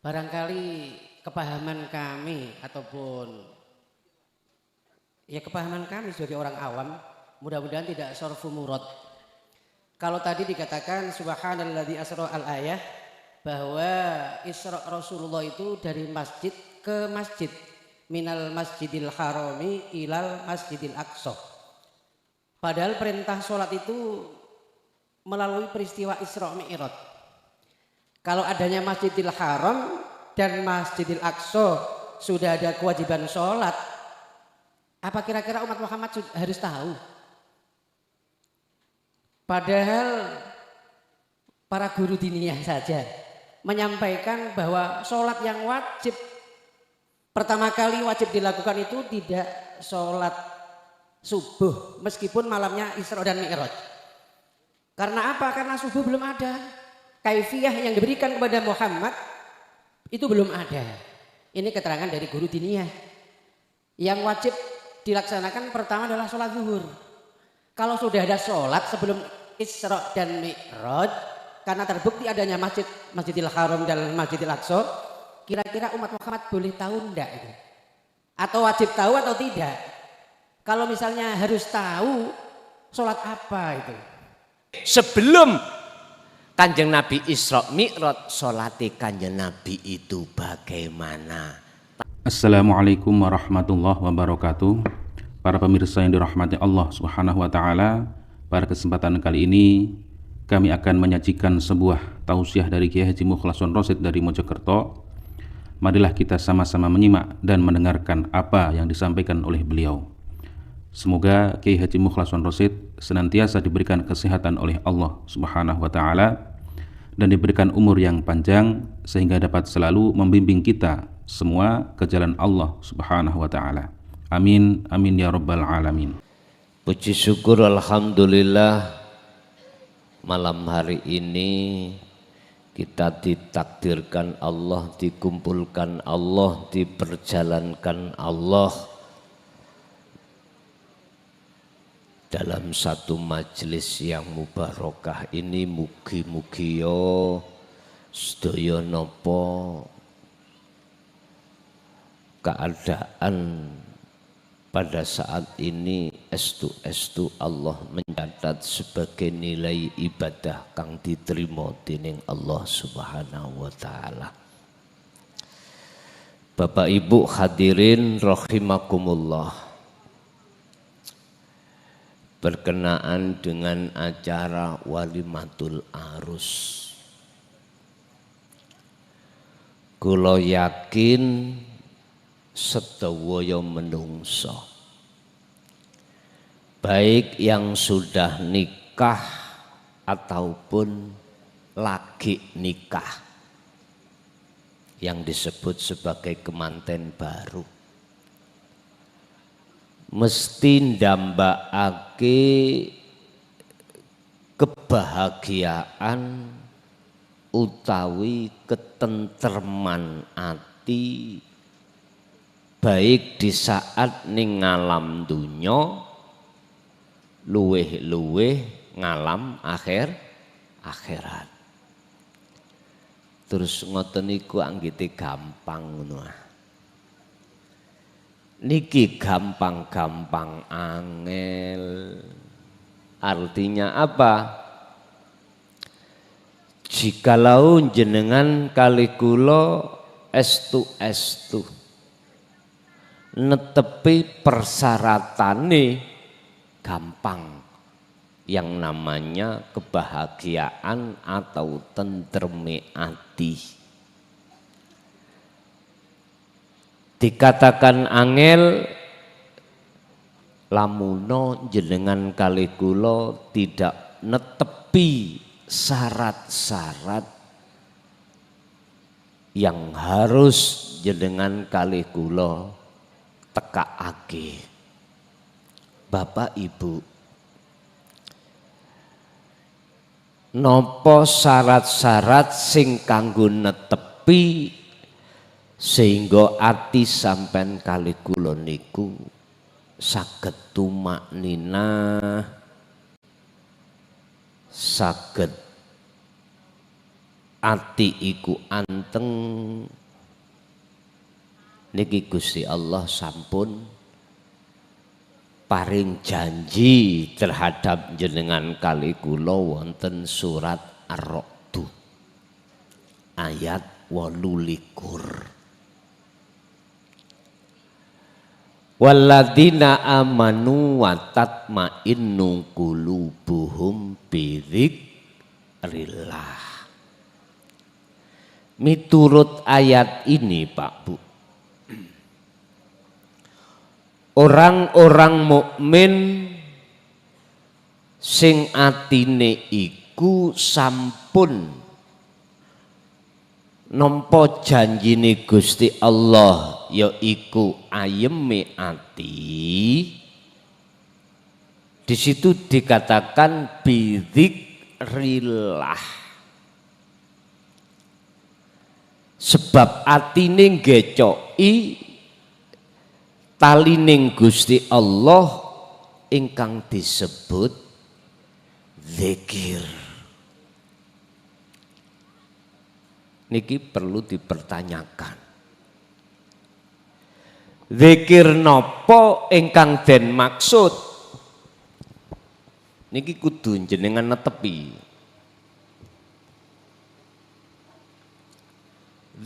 Barangkali kepahaman kami ataupun ya kepahaman kami sebagai orang awam, mudah-mudahan tidak sorfu murad. Kalau tadi dikatakan subhanalladzi asra al-ayah, bahwa Isra Rasulullah itu dari masjid ke masjid, minal masjidil harami ilal masjidil aqsa. Padahal perintah sholat itu melalui peristiwa Isra Mi'raj. Kalau adanya Masjidil Haram dan Masjidil Aqsa sudah ada kewajiban sholat, apa kira-kira umat Muhammad harus tahu? Padahal para guru diniyah saja menyampaikan bahwa sholat yang wajib pertama kali wajib dilakukan itu tidak sholat subuh meskipun malamnya Isra dan Mi'raj. Karena apa? Karena subuh belum ada. Kaifiyah yang diberikan kepada Muhammad itu belum ada. Ini keterangan dari guru diniyah. Yang wajib dilaksanakan pertama adalah sholat zuhur. Kalau sudah ada sholat sebelum Isra dan Mi'raj, karena terbukti adanya Masjidil Haram dan Masjidil Aqsa, kira-kira umat Muhammad boleh tahu enggak itu? Atau wajib tahu atau tidak? Kalau misalnya harus tahu, sholat apa itu? Sebelum Kanjeng Nabi Isra Mi'raj, sholati Kanjeng Nabi itu bagaimana? Assalamualaikum warahmatullahi wabarakatuh. Para pemirsa yang dirahmati Allah Subhanahu wa taala, pada kesempatan kali ini kami akan menyajikan sebuah tausiah dari Kiai Haji Mukhlason Rosyid dari Mojokerto. Marilah kita sama-sama menyimak dan mendengarkan apa yang disampaikan oleh beliau. Semoga Kiai Haji Mukhlason Rosyid senantiasa diberikan kesehatan oleh Allah Subhanahu wa taala dan diberikan umur yang panjang sehingga dapat selalu membimbing kita semua ke jalan Allah Subhanahu wa taala. Amin amin ya rabbal alamin. Puji syukur alhamdulillah, malam hari ini kita ditakdirkan Allah, dikumpulkan Allah, diperjalankan Allah dalam satu majelis yang mubarakah ini. Mugi-mugi yo sedaya napa keadaan pada saat ini estu Allah mencatat sebagai nilai ibadah kang diterima dening Allah Subhanahu wa taala. Bapak Ibu hadirin rahimakumullah, berkenaan dengan acara walimatul arus, kula yakin sedaya menungso, baik yang sudah nikah ataupun lagi nikah, yang disebut sebagai kemanten baru, mesti ndambakake kebahagiaan utawi ketentreman ati, baik di saat ning ngalam dunya, luweh-luweh ngalam akhirat. Terus ngoten niku anggite gampang ngono. Niki gampang-gampang angel. Artinya apa? Jikalau jenengan kali kula estu netepi persyaratannya gampang, yang namanya kebahagiaan atau tentreme ati. Dikatakan angel lamuno jenengan kali kula tidak netepi syarat-syarat yang harus jenengan kali kula tekakake. Bapak Ibu, nopo syarat-syarat sing kanggo netepi sehingga ati sampean kali kula niku saged tumakninah, saged ati iku anteng, niki Gusti Allah sampun paring janji terhadap jenengan kali kula wonten surat Ar-Ra'd ayat 28. Walladzina amanu wa tatma'innu qulubuhum bidzikrillah. Miturut ayat ini Pak Bu, orang-orang mukmin sing atine iku sampun nampa janjine Gusti Allah yaiku ayeme ati, di situ dikatakan bidzikrillah, sebab atine ngecoki talining Gusti Allah ingkang disebut zikir. Niki perlu dipertanyakan. Zikir nopo ingkang den maksud? Niki kudu jenengan netepi.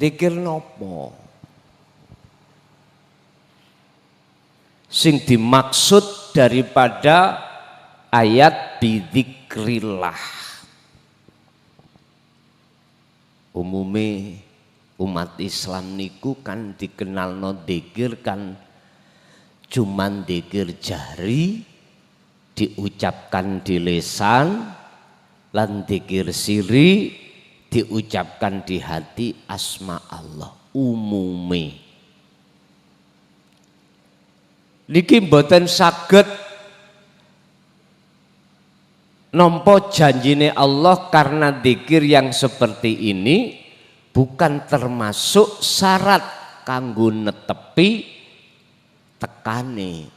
Zikir nopo? Sing dimaksud daripada ayat bidzikrillah. Umume umat Islam niku kan dikenalno dzikir kan cuman dzikir jari, diucapkan di lisan, lan dzikir siri diucapkan di hati asma Allah umume. Niki mboten saged nampa janjine Allah karena dzikir yang seperti ini bukan termasuk syarat kanggo netepi tekane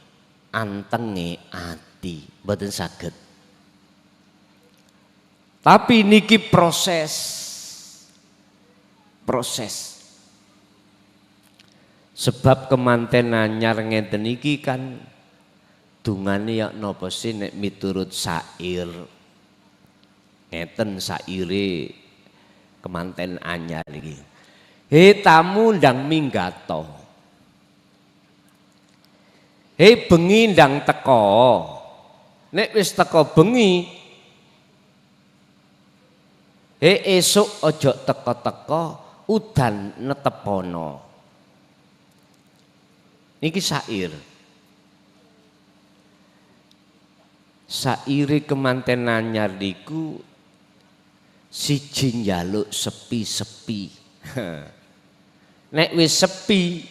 antenge ati, mboten saged. Tapi niki proses. Sebab kemanten anyar ngeten iki kan dungane ya napa sih nek miturut syair. Ngeten saire kemanten anyar iki. He tamu ndang minggato. He bengi ndang teko. Nek wis teko bengi, he esuk ojo teko-teko udan netepono. Niki syair. Saire kemanten anyar niku siji njaluk sepi-sepi. Nek wis sepi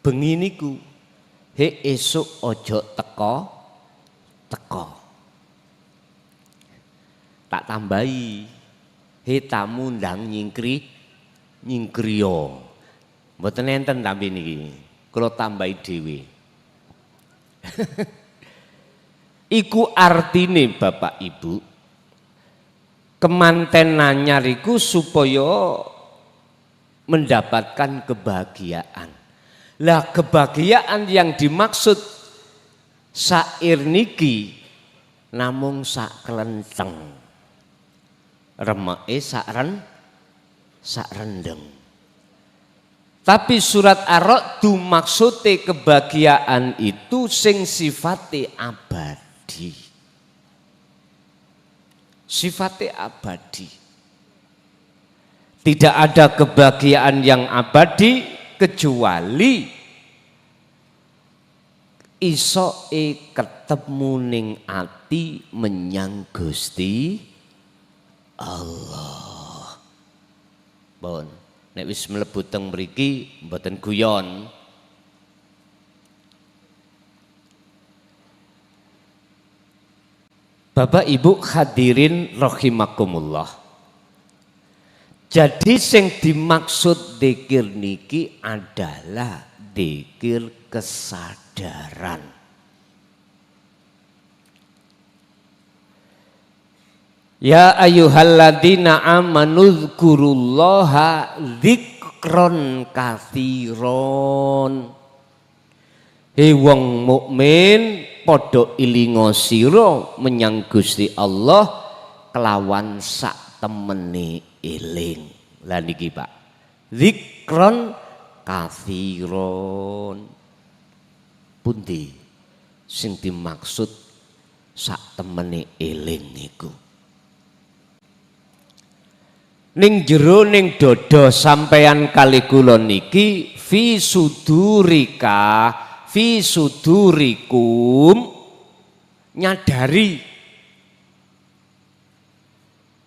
bengi niku he esuk ojo teko. Tak tambahi he tamu ndang nyingkriya. Mboten enten tampi niki. Kula tambahi dhewe. Iku artine Bapak Ibu kemanten anyar iku supaya mendapatkan kebahagiaan. Lah kebahagiaan yang dimaksud syair niki namung sak kelenteng. Remeke sak rendeng. Tapi surat Ar-Ra'd maksude kebahagiaan itu sing sifate abadi. Sifatnya abadi. Tidak ada kebahagiaan yang abadi kecuali isoke ketemu ning ati menyang Gusti Allah. Bon, nek wis mlebu teng mriki mboten guyon. Bapak Ibu hadirin rahimakumullah. Jadi sing dimaksud dzikir niki adalah dzikir kesadaran. Ya ayyuhalladzina amanu dzkurullaha dzikron katsiron. Hei wong mukmin padha ilinga sira menyang Gusti Allah kelawan sak temene eling. Lah niki Pak. Dzikron katsiron. Pundi sing dimaksud sak temene eling niku? Ning jero ning dada sampeyan kali kula niki fi sudurika fi sudurikum nyadari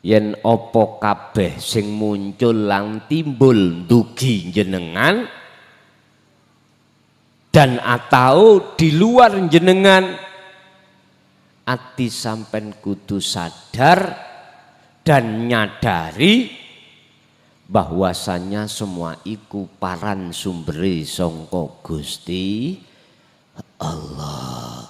yen apa kabeh sing muncul lan timbul ndugi jenengan dan atau di luar jenengan, ati sampean kudu sadar dan nyadari bahwasanya semua iku paran sumbere sangka Gusti Allah.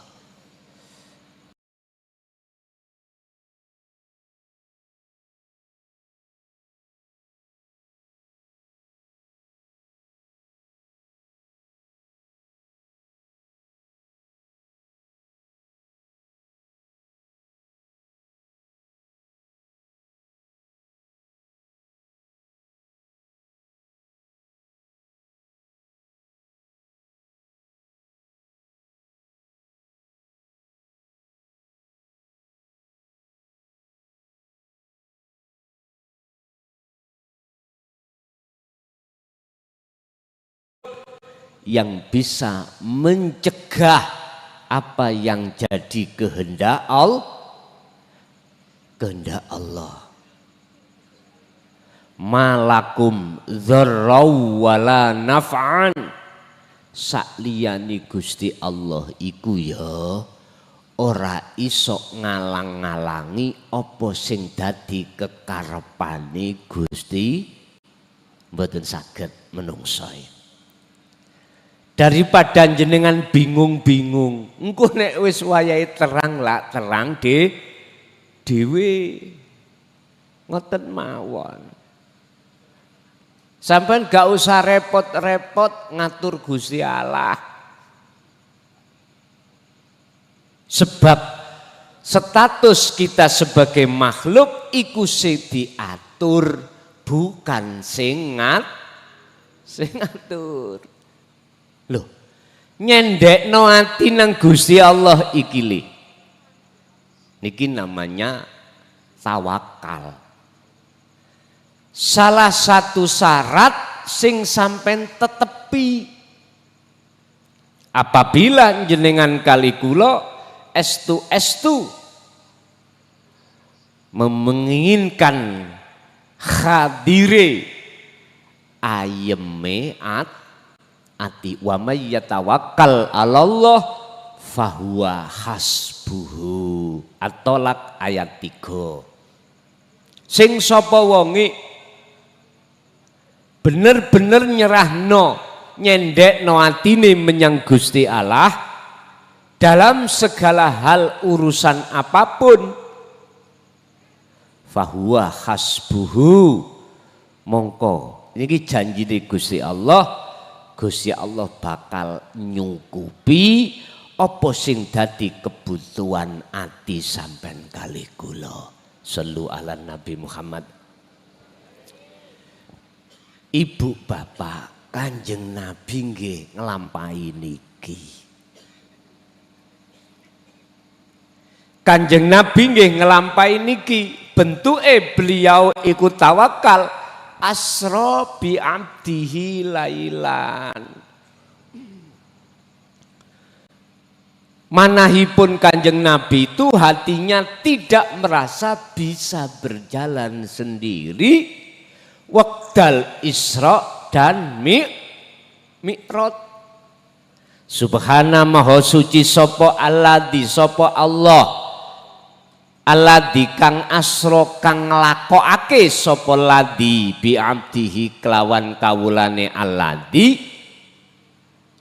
Yang bisa mencegah apa yang jadi kehendak Allah. Malakum dzarrau wala naf'an. Sakliyane Gusti Allah iku ya ora iso ngalang-ngalangi apa sing dadi kekarepane Gusti, mboten saged menungso. Daripada jenengan bingung-bingung, engko nek wis wayahe terang lah terang dhewe ngoten mawon. Sampeyan gak usah repot-repot ngatur Gusti Allah. Sebab status kita sebagai makhluk iku sing diatur, bukan sing ngatur. Loh, nyendekno ati nang Gusti Allah iki li. Niki namanya tawakal. Salah satu syarat sing sampean tetepi apabila jenengan kali kula estu menginginkan hadire ayeme ati wa may yatawakkal 'alallah fahuwa hasbuhu. At-Tolak ayat 3. Sing sapa wonge bener-bener nyerahno nyendekno atine menyang Gusti Allah dalam segala hal urusan apapun, fahuwa hasbuhu, mongko niki janjine Gusti Allah. Gusti Allah bakal nyukupi apa sing dadi kebutuhan ati sampean kali kula. Shallu ala Nabi Muhammad. Ibu bapak, Kanjeng Nabi nggih nglampahi niki. Kanjeng Nabi nggih nglampahi niki, bentuke beliau ikut tawakal. Asra bi abdihi lailan. Manahipun Kanjeng Nabi itu hatinya tidak merasa bisa berjalan sendiri wekdal Isra dan Mi'raj. Subhana maha suci sapa alladzi sapa Allah alladzi kang asra kang nglakokake sapa ladzi bi abdihi kelawan kawulane alladzi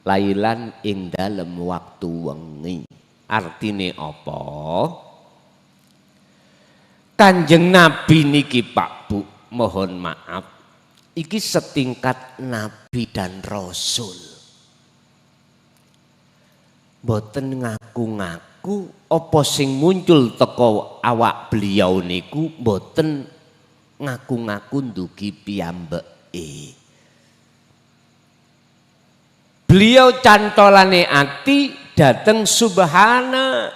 lailan ing dalem waktu wengi. Artine apa? Kanjeng Nabi niki Pak Bu, mohon maaf, iki setingkat Nabi dan Rasul. Mboten ngaku-ngaku apa sing muncul teko awak beliau niku mboten ngaku-ngaku ndugi piyambake. Beliau cantolane ati dateng subhana,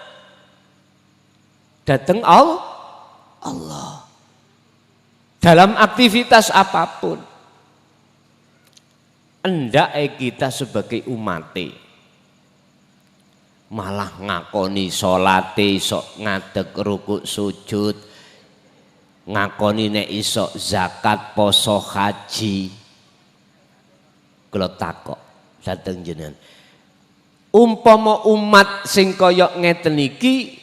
dateng Allah. Dalam aktivitas apapun. Endak kita sebagai umate malah ngakoni salate sok ngadeg rukuk sujud, ngakoni nek iso zakat poso haji. Kula takok dateng jenengan, umpama umat sing kaya ngeten iki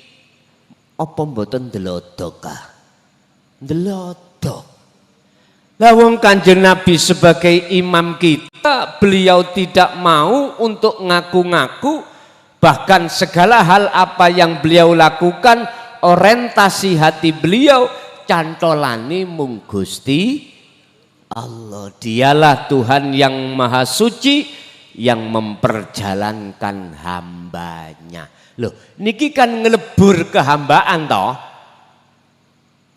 apa mboten ndelodok ah? Ndelodok. Lah wong Kanjeng Nabi sebagai imam kita, beliau tidak mau untuk ngaku-ngaku, bahkan segala hal apa yang beliau lakukan, orientasi hati beliau cantolani mung Gusti Allah. Dialah Tuhan yang maha suci yang memperjalankan hambanya. Loh, niki kan ngelebur kehambaan toh.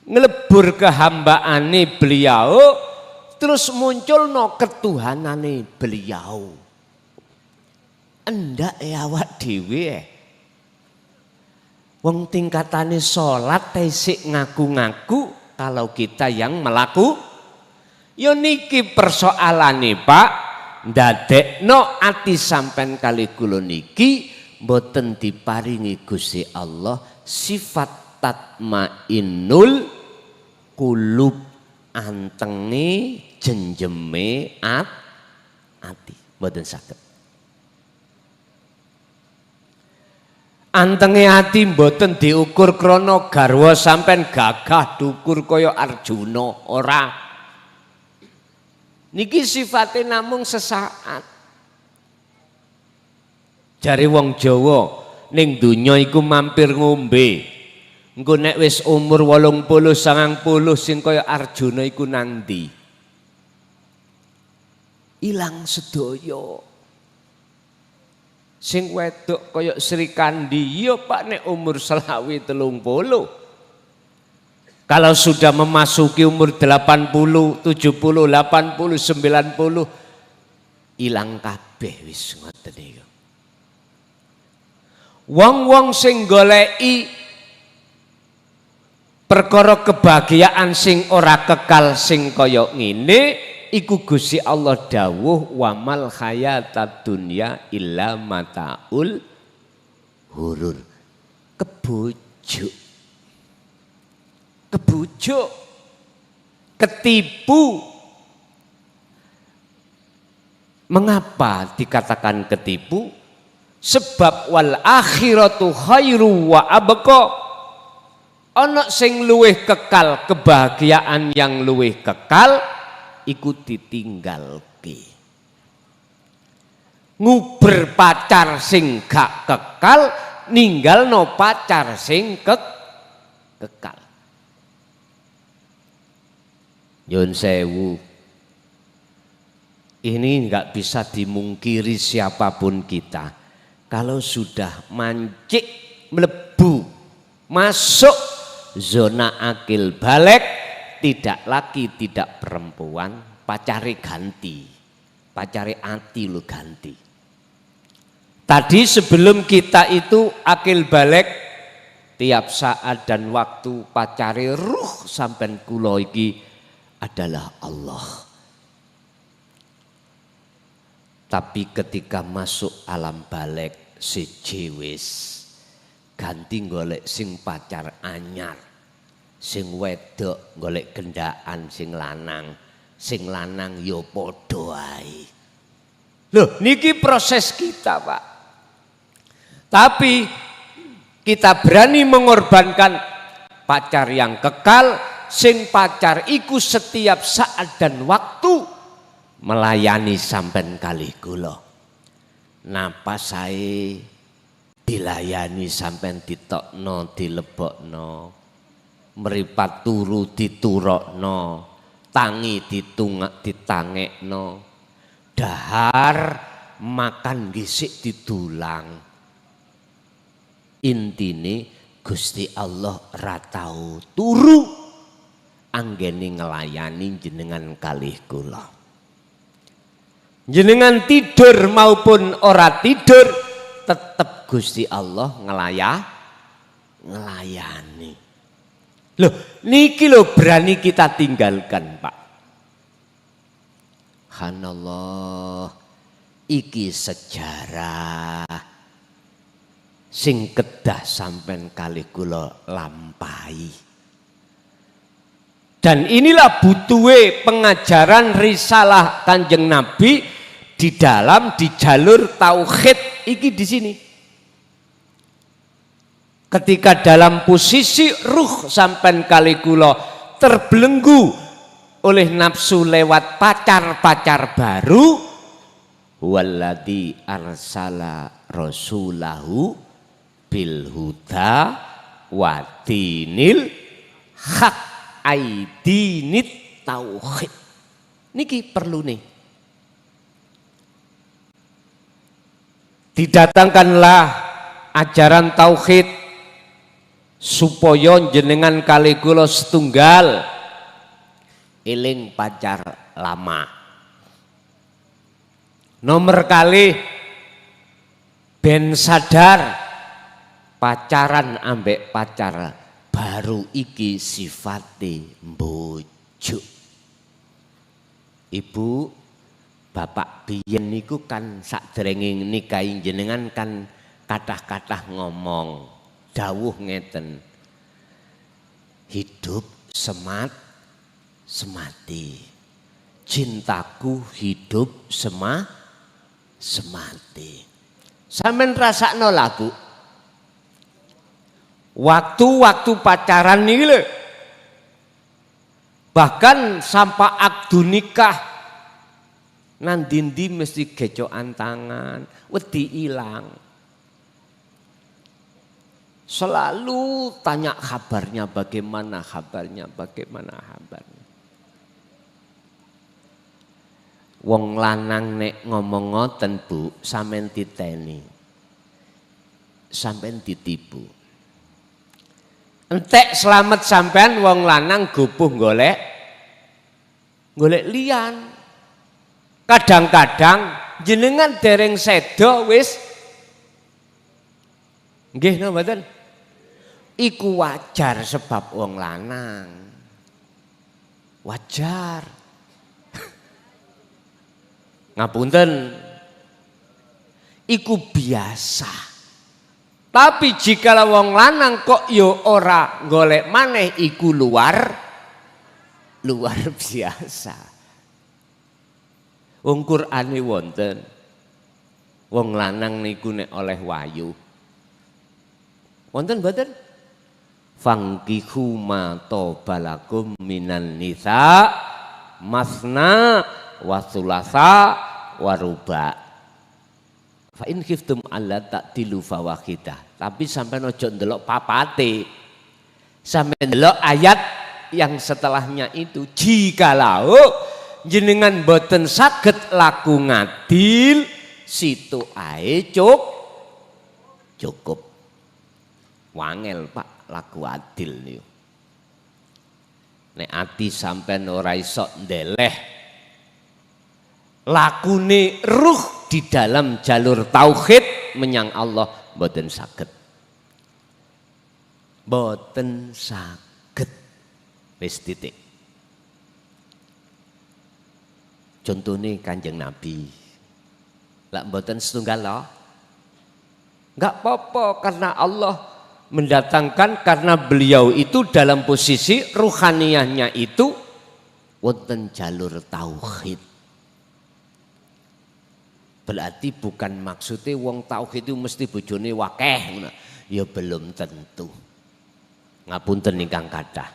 Ngelebur kehambaane beliau terus muncul no ketuhanane beliau. Endak awak dhewe wong tingkatane salat tesik ngaku-ngaku kalau kita yang melaku. Yo niki persoalane Pak, ndadekno ati sampean kali kula niki mboten diparingi Gusti Allah sifat tatmainnul qulub, antenge jenjeme ati mboten saged. Antenge ati mboten diukur krana garwa sampean gagah dukur kaya Arjuna, ora. Niki sifatnya namung sesaat. Jare wong Jawa ning donya iku mampir ngombe. Engko nek wis umur 80 90 sing kaya Arjuna iku nang ndi? Ilang sedaya. Sing wedok kaya Sri Kandi ya Pak nek umur 20 30. Kalau sudah memasuki umur 80, 70, 80, 90 ilang kabeh wis ngoten niku. Wong-wong sing goleki perkara kebahagiaan sing ora kekal sing kaya ngene iku Gusti Allah dawuh wamal hayatad dunya illa mataul hurur. Kebujuk, ketipu. Mengapa dikatakan ketipu? Sebab wal akhiratu khairu wa abqa. Ana sing luwih kekal, kebahagiaan yang luwih kekal iku ditinggalke. Nguber pacar sing gak kekal, ninggalno pacar sing kekal. Nyun sewu, ini nggak bisa dimungkiri siapapun kita. Kalau sudah mancik, melebu, masuk zona akil balik, tidak laki, tidak perempuan, pacari ganti, pacari ati lu ganti. Tadi sebelum kita itu akil balik, tiap saat dan waktu pacari ruh sampai kula iki adalah Allah. Tapi ketika masuk alam balik siji wis ganti golek sing pacar anyar, sing wedok golek gendaan sing lanang yo padha ae. Loh niki proses kita Pak. Tapi kita berani mengorbankan pacar yang kekal. Sing pacar iku setiap saat dan waktu melayani sampean kali kula. Napa sae dilayani sampean ditokno, dilebokno. meripat turu diturokno, tangi ditangekno, dahar makan gisik didulang. Intine Gusti Allah ra tau turu anggene nglayani jenengan kalih kula. Jenengan tidur maupun ora tidur tetep Gusti Allah ngelayani. Loh, niki lho berani kita tinggalkan, Pak. Subhanallah, iki sejarah sing kedah sampean kalih kula lampahi. Dan inilah butuhe pengajaran risalah Kanjeng Nabi di jalur tauhid iki di sini. Ketika dalam posisi ruh sampean kali kula terbelenggu oleh nafsu lewat pacar-pacar baru, walladzi arsala rasulahu bil huda wa dinil haq aidinit tauhid. Niki perlu nih. Didatangkanlah ajaran tauhid supaya jenengan kali kula setunggal eling pacar lama. Nomor kali ben sadar pacaran ambek pacar baru iki sifate mbojo. Ibu, bapak biyen niku kan sakderenge nikahi jenengan kan kathah-kathah ngomong, dawuh ngeten. Hidup semati. Cintaku hidup semati. Sampeyan rasakno lagu. Waktu-waktu pacaran niki lho. Bahkan sampai akdu nikah nang ndi mesti gecokan tangan, wedi ilang. Selalu tanya kabarnya bagaimana. Wong lanang nek ngomong ngoten Bu, sampean titeni. Sampean ditipu. Entek selamat sampean wong lanang gopoh golek liyan. Kadang-kadang jenengan dereng sedo wis nggih napa mboten? Iku wajar sebab wong lanang. Wajar. Ngapunten. Iku biasa. Tapi jika wong lanang kok yo ora golek maneh iku luar biasa. Wong Qur'ane wonten. Wong lanang niku nek oleh wayu. Wonten mboten? Fangkihu ma tobalakum minan nisa masna wa thulatha wa ruba. Fa in khiftum alla ta'dilu fawahidah. Tapi sampai ojo ndelok papate. Sampai ndelok ayat yang setelahnya itu. Jikalau jenengan boten saged laku ngadil, situ ae cukup. Wangel Pak laku adil niku. Nek ati sampean ora iso ndeleh lakune ruh di dalam jalur tauhid menyang Allah mboten saged. Mboten saged. Wis titik. Contone Kanjeng Nabi. Lak mboten setunggal loh. Enggak apa-apa karena Allah mendatangkan, karena beliau itu dalam posisi ruhaniyahnya itu wonten jalur tauhid. Berarti bukan maksudnya wong tauhid itu mesti bojone wakeh, ya belum tentu. Ngapunten ingkang kathah.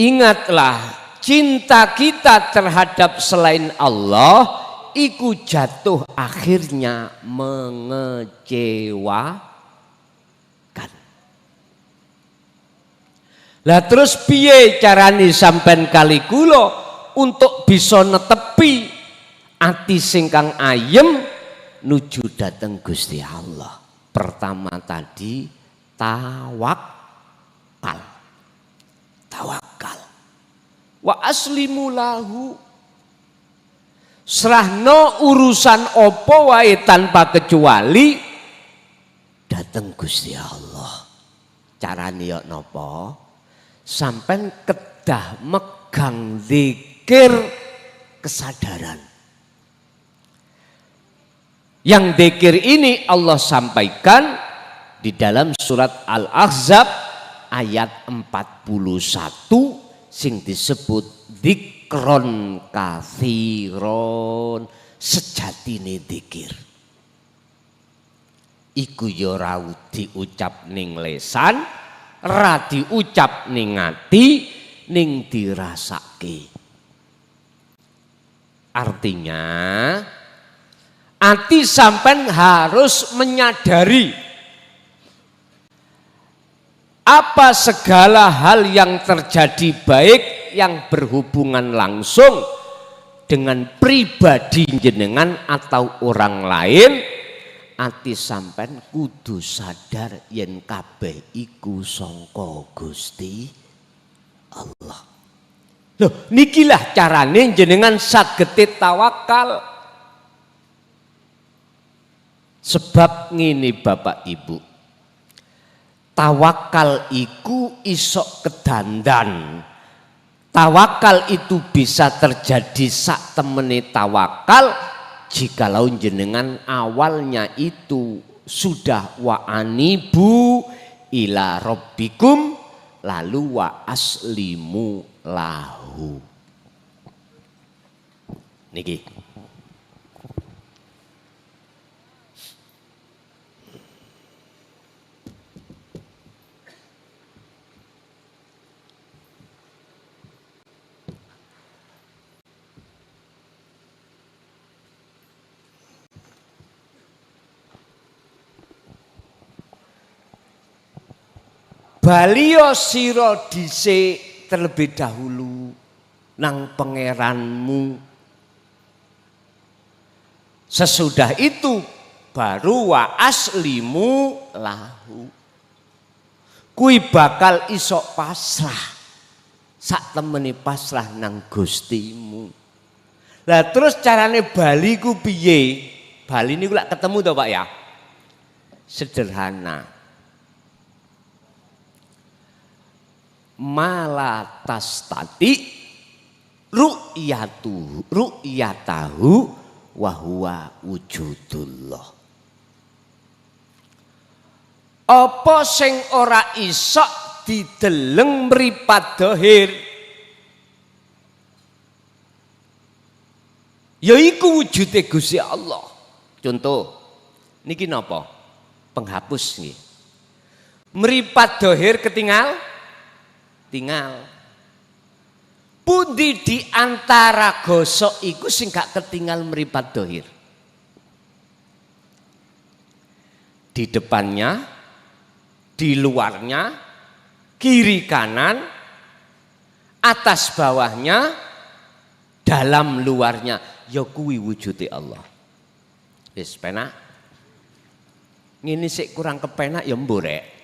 Ingatlah, cinta kita terhadap selain Allah iku jatuh akhirnya mengecewakan. Lah terus piye carane sampean kali kula untuk bisa netepi ati sing kang ayem nuju dateng Gusti Allah? Pertama tadi tawakal. Tawakal. Wa aslimu lahu. Serahno urusan apa wae tanpa kecuali dateng Gusti Allah. Carane yo napa? Sampai kedah megang zikir kesadaran. Yang zikir ini Allah sampaikan di dalam surat Al-Ahzab ayat 41 sing disebut dzikron katsiron, sejatine zikir. Iku ya ora diucap ning lesan, ra diucap ning ati, ning dirasake. Artinya ati sampean harus menyadari apa segala hal yang terjadi baik yang berhubungan langsung dengan pribadi jenengan atau orang lain. Ati sampean kudu sadar yen kabeh iku sangka Gusti Allah. Loh, nikilah carane jenengan saged tawakal. Sebab ngene Bapak Ibu. Tawakal iku isok kedandan. Tawakal itu bisa terjadi sak temene tawakal jikalau jenengan awalnya itu sudah wa anibu ila rabbikum lalu wa aslimu lahu. Niki. Balio sira dhisik terlebih dahulu nang pangeranmu. Sesudah itu baru wa aslimu lahu. Kui bakal isok pasrah. Sak temene pasrah nang Gustimu. Lah terus carane bali ku piye? Bali niku lak ketemu to Pak ya. Sederhana. Malatastati ru'yatahu wa huwa wujudullah. Apa sing ora isok dideleng mripat dhahir yaiku wujude Gusti Allah. Contoh niki napa? Penghapus nggih. Mripat dhahir ketinggal tinggal. Pundi di antara gosok iku sing gak ketinggal mripat dhahir? Di depannya, di luarnya, kiri kanan, atas bawahnya, dalam luarnya, ya kuwi wujude Allah. Wis penak. Ngene sik kurang kepenak ya mborek.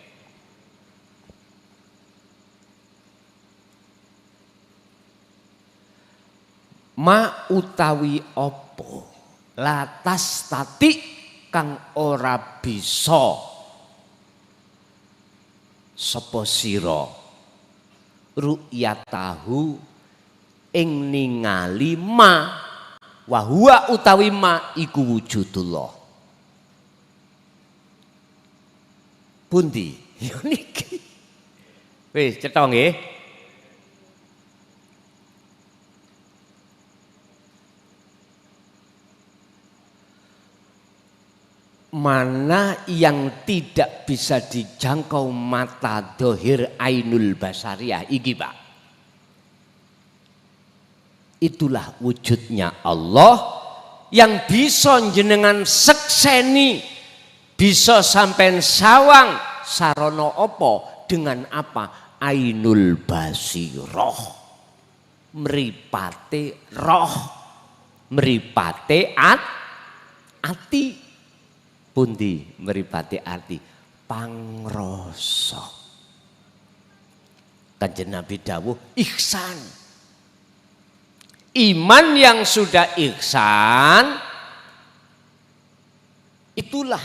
Ma utawi opo latas tati kang ora bisa sapa sira ru'yatahu ing ningali ma wa huwa utawi ma iku wujudullah. Pundi yo niki wis cetha nggih. Mana yang tidak bisa dijangkau mata dohir ainul basariyah iki Pak. Itulah wujudnya Allah yang bisa jenengan sekseni, bisa sampai sawang sarono opo dengan apa? ainul basirah, mripate roh, mripate ati. Pundi mripate ati? Pangrasa. Kanjeng Nabi dawuh ihsan. Iman yang sudah ihsan itulah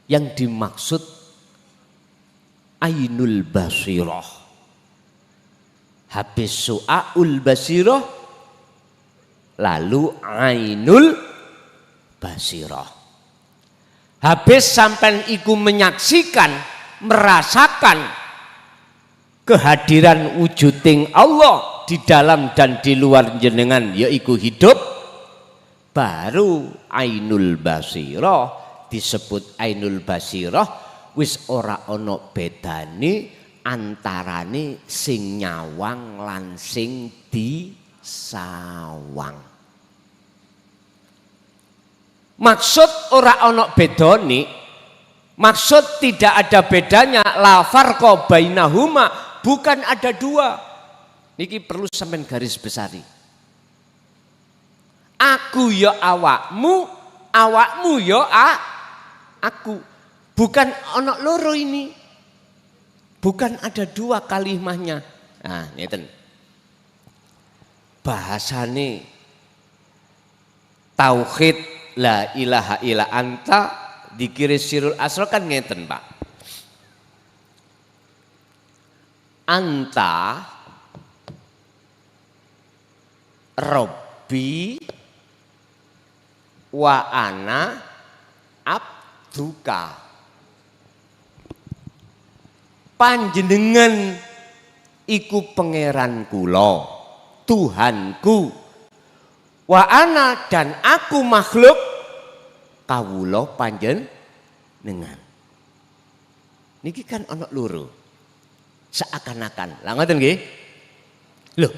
yang dimaksud ainul basirah. Habis su'aul basirah lalu ainul basirah. Habis sampai iku menyaksikan, merasakan kehadiran wujuding Allah di dalam dan di luar jenengan, yaitu hidup, baru ainul basirah disebut ainul basirah. Wis ora ana bedane antarane sing nyawang lan sing disawang. Maksud ora ana bedane, maksud tidak ada bedanya, la farqa bainahuma, bukan ada dua. Niki perlu sampean garis besari. Aku ya awakmu, awakmu ya aku. Bukan ana loro ini. Bukan ada dua kalimahnya. Nah, ngeten. Bahasane tauhid la ilaha illa anta dikiri sirul asro kan ngeten, Pak. Anta Robbi wa ana abduka. Panjenengan iku pangeran kula, Tuhanku. Wa ana dan aku makhluk kawula panjenengan. Niki kan ana loro. Seakan-akan. Lah ngoten nggih? Loh.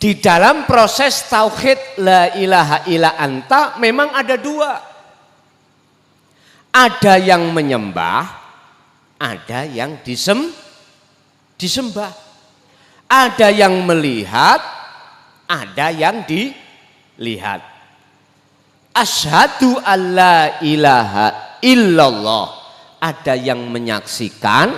Di dalam proses tauhid la ilaha illa anta memang ada dua. Ada yang menyembah, ada yang disembah. Ada yang melihat, ada yang dilihat. Asyhadu alla ilaha illallah. Ada yang menyaksikan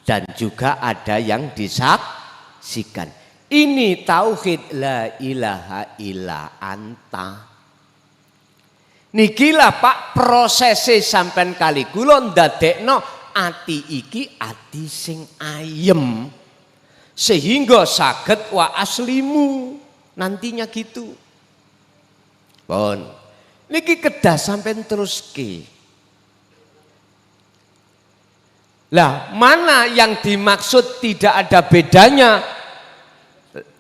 dan juga ada yang disaksikan. Ini tauhid la ilaha illa anta. Nikilah Pak prosese sampean kali kula ndadekno ati iki ati sing ayem sehingga saged wa aslimu nantinya gitu. Pun niki kedah sampean teruske. Lah mana yang dimaksud tidak ada bedanya?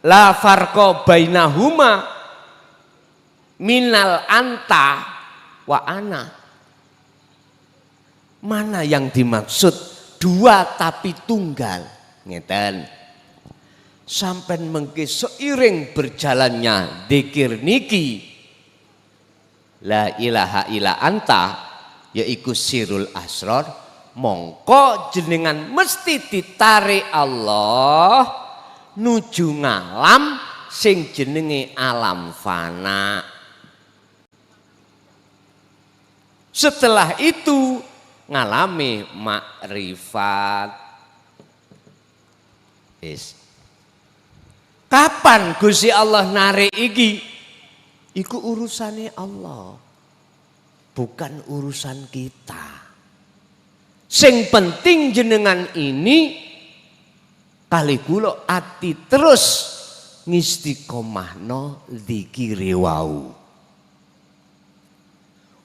La farqa bainahuma minal anta wa ana. Mana yang dimaksud dua tapi tunggal? Ngeten. Sampai mengke seiring berjalannya dzikir niki la ilaha illa anta yaiku sirul asrar, mongko jenengan mesti ditarik Allah nuju ngalam sing jenenge alam fana. Setelah itu ngalami makrifat. Kapan Gusti Allah narik iki? Iku urusane Allah. Bukan urusan kita. Sing penting jenengan ini kali kula ati terus ngistiqomahno dzikire wau.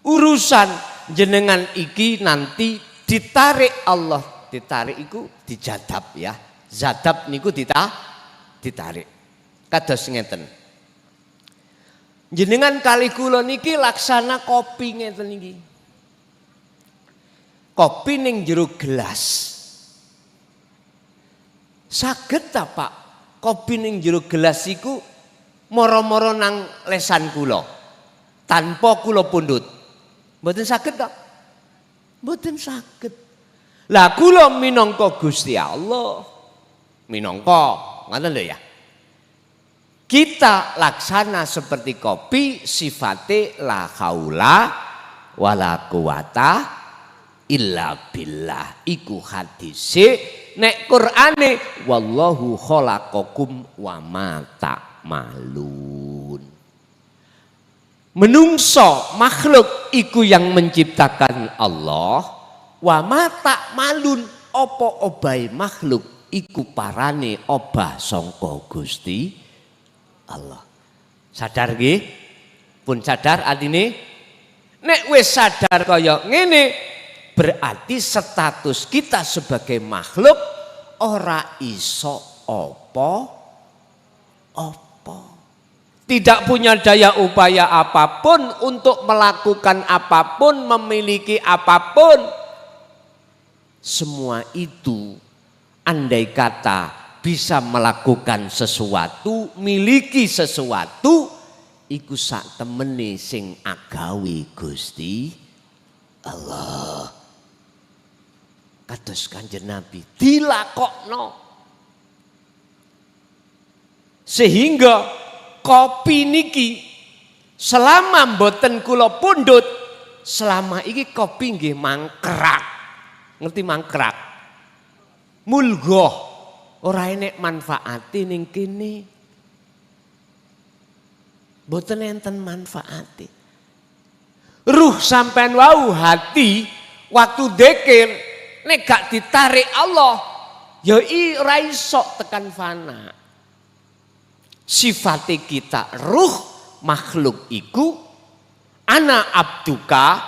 Urusan jenengan iki nanti ditarik Allah, ditarik iku dijadab ya. Zadab niku ditarik. Kados ngeten. Jenengan kali kula niki laksana kopi ngeten niki. Kopi ning jero gelas. Saged ta Pak kopi ning jero gelas iku moro-moro nang lesan kula tanpa kula pundhut. Mboten saged ta? Mboten saged. Lah kula minangka Gusti Allah, minangka ngoten lho ya. Kita laksana seperti kopi, sifate la haula wala quwata illa billah. Iku hadise, nek Qur'ane wallahu khalaqakum wa ma ta'malun. Menungso makhluk iku yang menciptakan Allah, wa ma ta'malun apa obahe makhluk iku parane obah sangka Gusti Allah. Sadar nggih? Pun sadar artine? Nek wis sadar kaya ngene, berarti status kita sebagai makhluk ora iso apa-apa. Tidak punya daya upaya apapun untuk melakukan apapun, memiliki apapun. Semua itu andai kata bisa melakukan sesuatu, miliki sesuatu, iku sak temene sing agawe Gusti Allah. Kados Kanjeng Nabi dilakokno. Sehingga kopi niki selama mboten kula pundhut, selama iki kopi nggih mangkrak. Ngerti mangkrak? Mulgoh. Ora enek manfaate ning kene. Mboten enten manfaate. Ruh sampean wau hati waktu dzikir nek gak ditarik Allah ya ora iso tekan fana. Sifate kita ruh makhluk iku ana abduka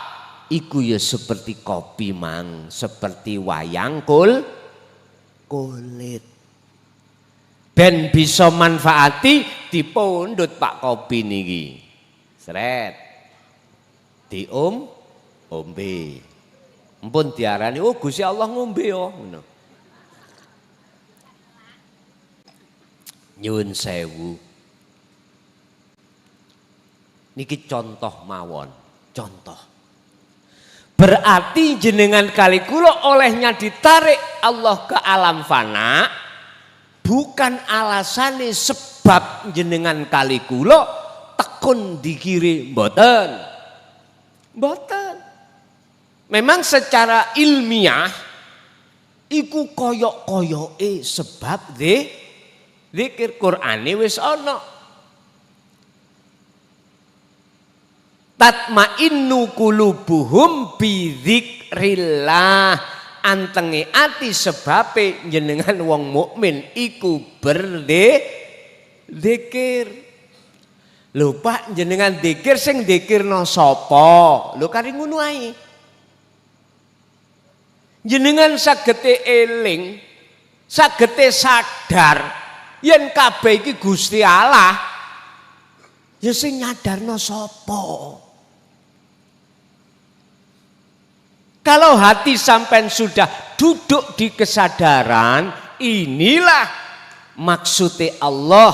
iku ya seperti kopi mang, seperti wayang kulit. Ben bisa manfaati dipundhut Pak kopi niki. Sret. Ombe. Ampun diarani oh Gusti Allah ngombe yo ngono. Nyuwun sewu. Niki contoh mawon, contoh. Berarti jenengan kali kula olehnya ditarik Allah ke alam fana. Bukan alasane sebab jenengan kali kula tekun dikiri mboten. Mboten. Memang secara ilmiah iku koyok-koyoke sebab zikir Qur'ane wis ana. Tatmainnu qulubuhum bi dzikrillah. Antenge ati sebabe jenengan wong mukmin iku berzikir. Lho Pak jenengan zikir sing zikirno sapa? Lho kari ngono ae. Jenengan sagete eling, sagete sadar yen kabeh iki Gusti Allah. Ya sing nyadarno sapa? Kalau hati sampai sudah duduk di kesadaran, inilah maksudnya Allah.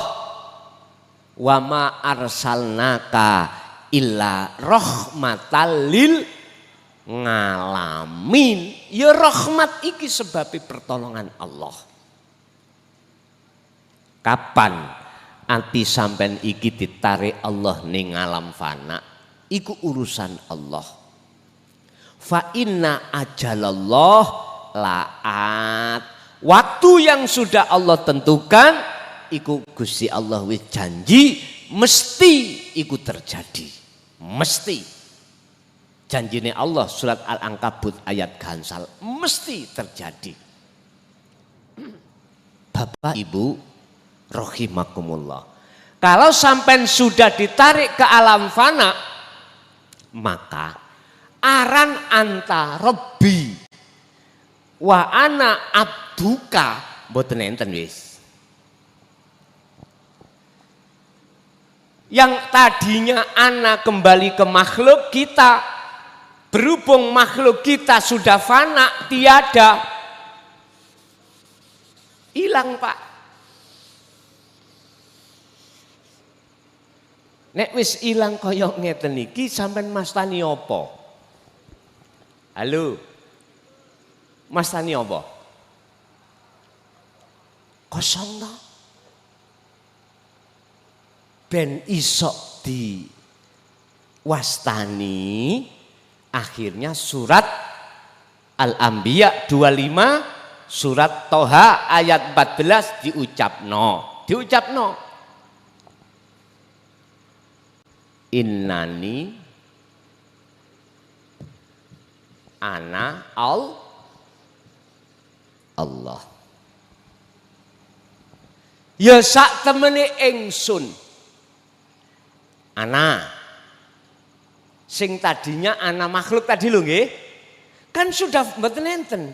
Wa ma arsalnaka illa rahmatal lil ngalamin. Ya rahmat iki sebab pertolongan Allah. Kapan ati sampean iki ditarik Allah ning alam fana? Iku urusan Allah. Fa inna ajalallah la'at. Waktu yang sudah Allah tentukan iku Gusti Allah wis janji mesti iku terjadi. Mesti. Janjine Allah surat Al-Ankabut ayat gansal mesti terjadi. Bapak Ibu rahimakumullah. Kalau sampai sudah ditarik ke alam fana maka aran anta Rabbi wa ana abduka mboten enten wis. Yang tadinya ana kembali ke makhluk kita, berhubung makhluk kita sudah fana, tiada, hilang Pak. Nek wis hilang koyok ngeten iki sampean mastani apa? Halo. Mas Tani apa? Kosong toh. Ben isok di wastani, akhirnya surat Al-Anbiya 25, surat Toha ayat 14 diucapno. Innani ana Allah. Ya sak temene ingsun. Ana. Sing tadinya ana makhluk tadi lho nggih. Kan sudah mboten enten.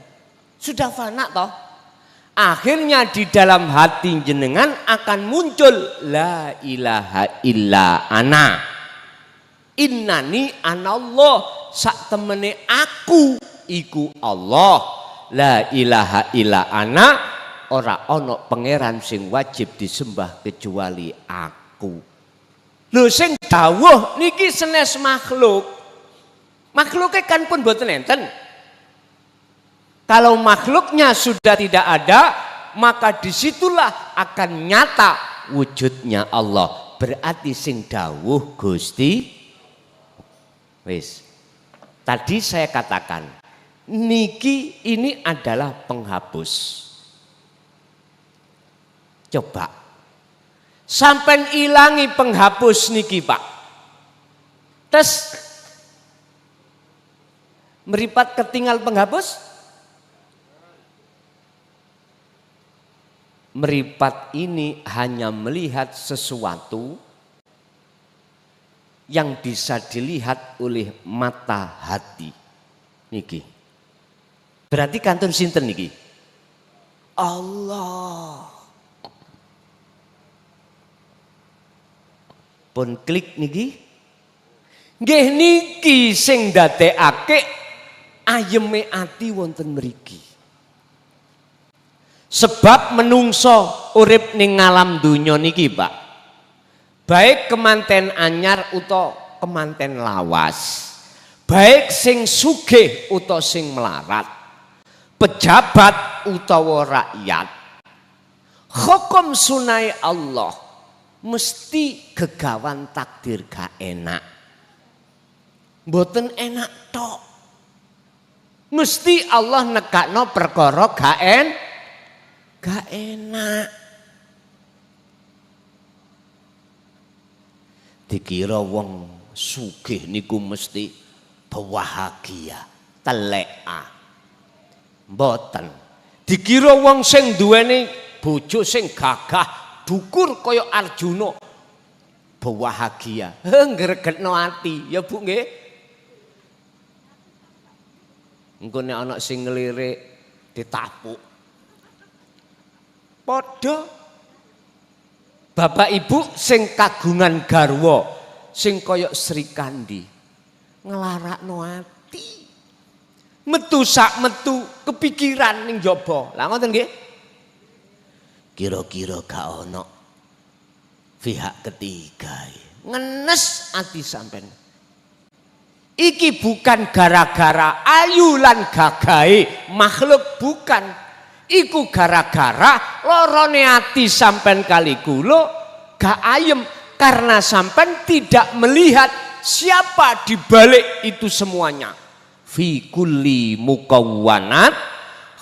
Sudah fana toh. Akhirnya di dalam hati jenengan akan muncul la ilaha illa ana. Innani anallah, sak temene aku iku Allah. La ilaha illa ana, ora ana pangeran sing wajib disembah kecuali aku. Lho sing dawuh niki senes makhluk. Makhluke kan pun boten enten. Kalau makhluknya sudah tidak ada, maka disitulah akan nyata wujudnya Allah. Berarti sing dawuh Gusti. Wis. Tadi saya katakan, niki ini adalah penghapus. Coba. Sampai ilangi penghapus niki Pak. Terus meripat ketinggal penghapus? Meripat ini hanya melihat sesuatu yang bisa dilihat oleh mata hati. Niki. Berarti kantun sinten niki? Allah. Pun klik niki. Nggih niki sing ndadekake ayeme ati wonten mriki. Sebab menungso urip ning ngalam donya niki, Pak. Baik kemanten anyar utawa kemanten lawas. Baik sing sugih utawa sing melarat. Pejabat utawa rakyat. Hukum sunai Allah mesti gegawan takdir gak enak. Mboten enak tok. Mesti Allah nekakno perkara gak enak. Dikira wong sugih niku mesti bahagia, telek. Mboten. Dikira wong sing duweni bojo sing gagah, dukur kaya Arjuna, bahagia. Ngregetno ati, ya Bu nggih. Engko nek ana sing ngelirik ditapuk. Padha bapak ibu sing kagungan garwa sing kaya Sri Kandi nglarakno ati. Metu sak metu kepikiran ning jaba. Lah ngoten nggih. Kira-kira gak ana pihak ketiga. Ngenes ati sampean. Iki bukan gara-gara ayu lan gagahe makhluk, bukan. Iku gara-gara lorone ati sampean kali kula gak ayem karena sampean tidak melihat siapa di balik itu semuanya. Fi kulli mukawwanat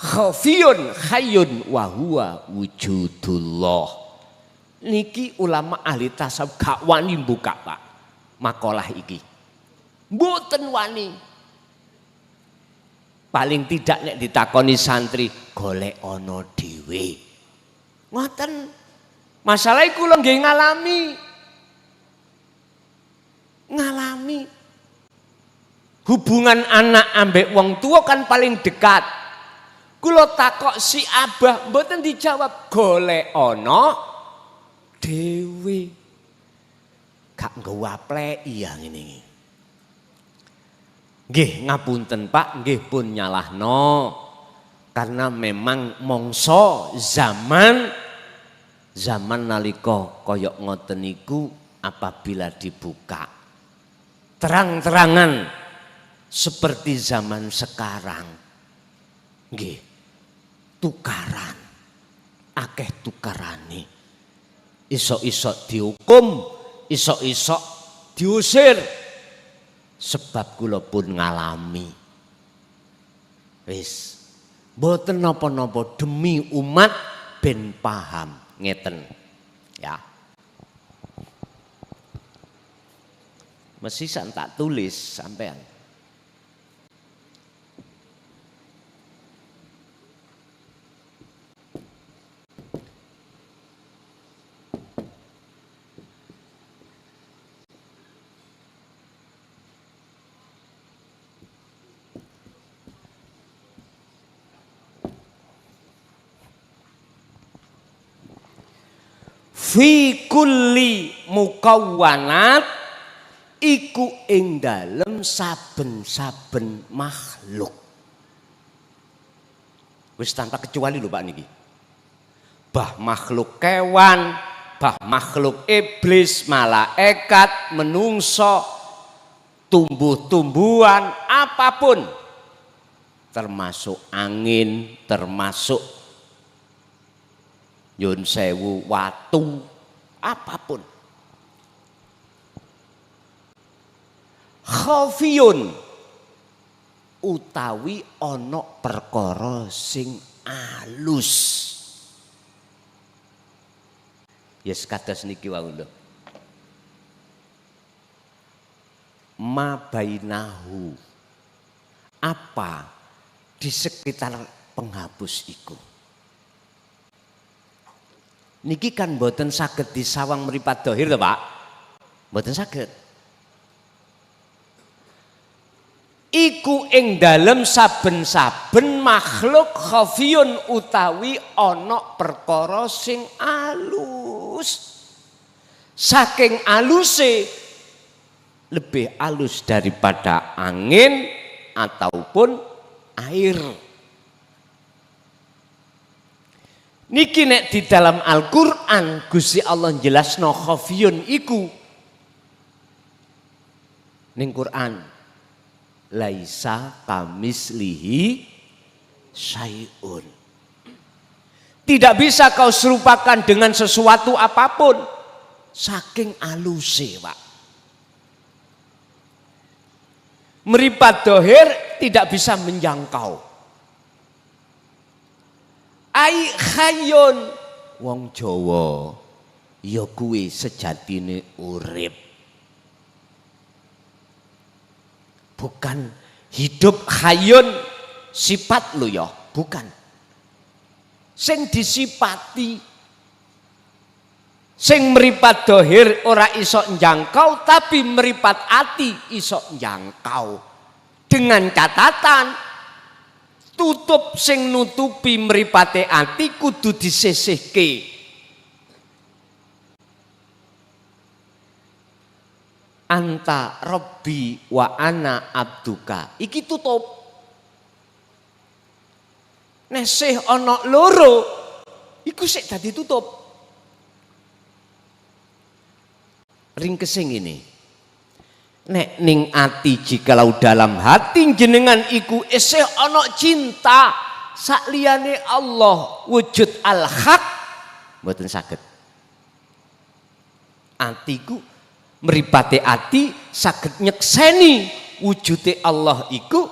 khafiyun hayyun wa huwa wujudullah. Niki ulama ahli tasawuf gak wani buka Pak makalah iki. Mboten wani. Paling tidak nek ditakoni santri golek ana dhewe. Ngoten. Masalah iku lho nggih ngalami. Hubungan anak ambek wong tua kan paling dekat. Kula takok si abah mboten dijawab golek ana dhewe. Gak nggawapleki ya ngene iki. Nggih ngapunten Pak, nggih pun nyalahno. Karena memang mongso zaman nalika kaya ngoten niku apabila dibuka terang-terangan seperti zaman sekarang Nggih. Tukaran. Akeh tukarane. Isok-isok dihukum, isok-isok diusir. Sebab kula pun ngalami. Wis. Mboten napa-napa demi umat ben paham ngeten. Ya. Mesti tak tulis sampean. Fi kulli mukawwanat iku ing dalem saben-saben makhluk. Wis tanpa kecuali lho Pak niki. Bah makhluk kewan, bah makhluk iblis, malaikat, menungso, tumbuh-tumbuhan, apapun. Termasuk angin, termasuk nyun sewu watu, apapun. Khafiyun utawi ana perkara sing alus. Yes kados niki wau lho. Ma bainahu. Apa di sekitar penghapus iku? Niki kan mboten saged disawang mripat dhahir to, Pak? Mboten saged. Iku ing dalem saben-saben makhluk khafiyun utawi ana perkara sing alus. Saking aluse lebih alus daripada angin ataupun air. Niki nek di dalam Al-Qur'an Gusti Allah jelasno khafiyun iku ning Quran laisa kamislihi syai'un. Tidak bisa kau serupakan dengan sesuatu apapun saking aluse, Pak. Meripat dohir tidak bisa menjangkau. Ai khayun wong Jawa ya kuwi sejatine urip. Bukan hidup khayun sifat lo ya, bukan. Sing disipati sing meripat dohir ora iso njangkau tapi meripat ati iso njangkau. Dengan catatan tutup sing nutupi mripate ati kudu disisihke. Anta Rabbi wa ana abduka. Iki tutup. Nesih ana loro iku sik dadi tutup. Ringkesing ini. Nek ning ati jikalau dalam hati jenengan iku isih ana cinta sakliyane Allah wujud al-haq mboten saged. Atiku mripate ati saged nyekseni wujude Allah iku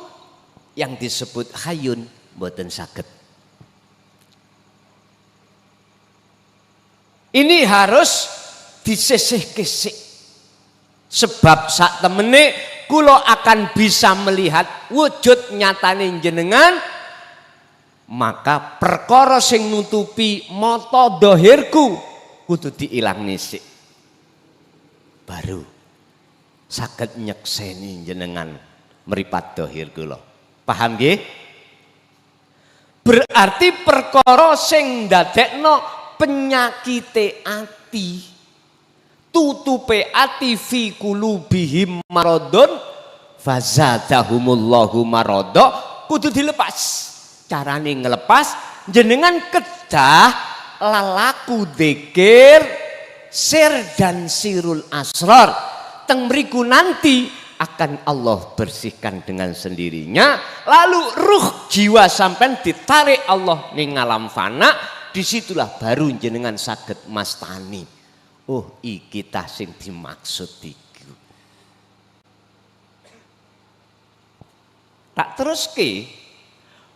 yang disebut hayyun mboten saged. Ini harus disisihke sik. Sebab sak temene kula akan bisa melihat wujud nyatane jenengan, maka perkara sing nutupi mata dohirku kudu diilangne sik. Baru saged nyekseni jenengan mripat dohir kula. Paham nggih? Berarti perkara sing ndadekno penyakite ati tutupe ati fi qulubihim maradun fazadahumullahu marada kudu dilepas. Carane ngelepas jenengan kedah lalaku dzikir sir dan sirul asrar teng mriku nanti akan Allah bersihkan dengan sendirinya. Lalu ruh jiwa sampean ditarik Allah ning alam fana, disitulah baru jenengan saged mastani. Oh iki ta sing dimaksud iku. Tak teruske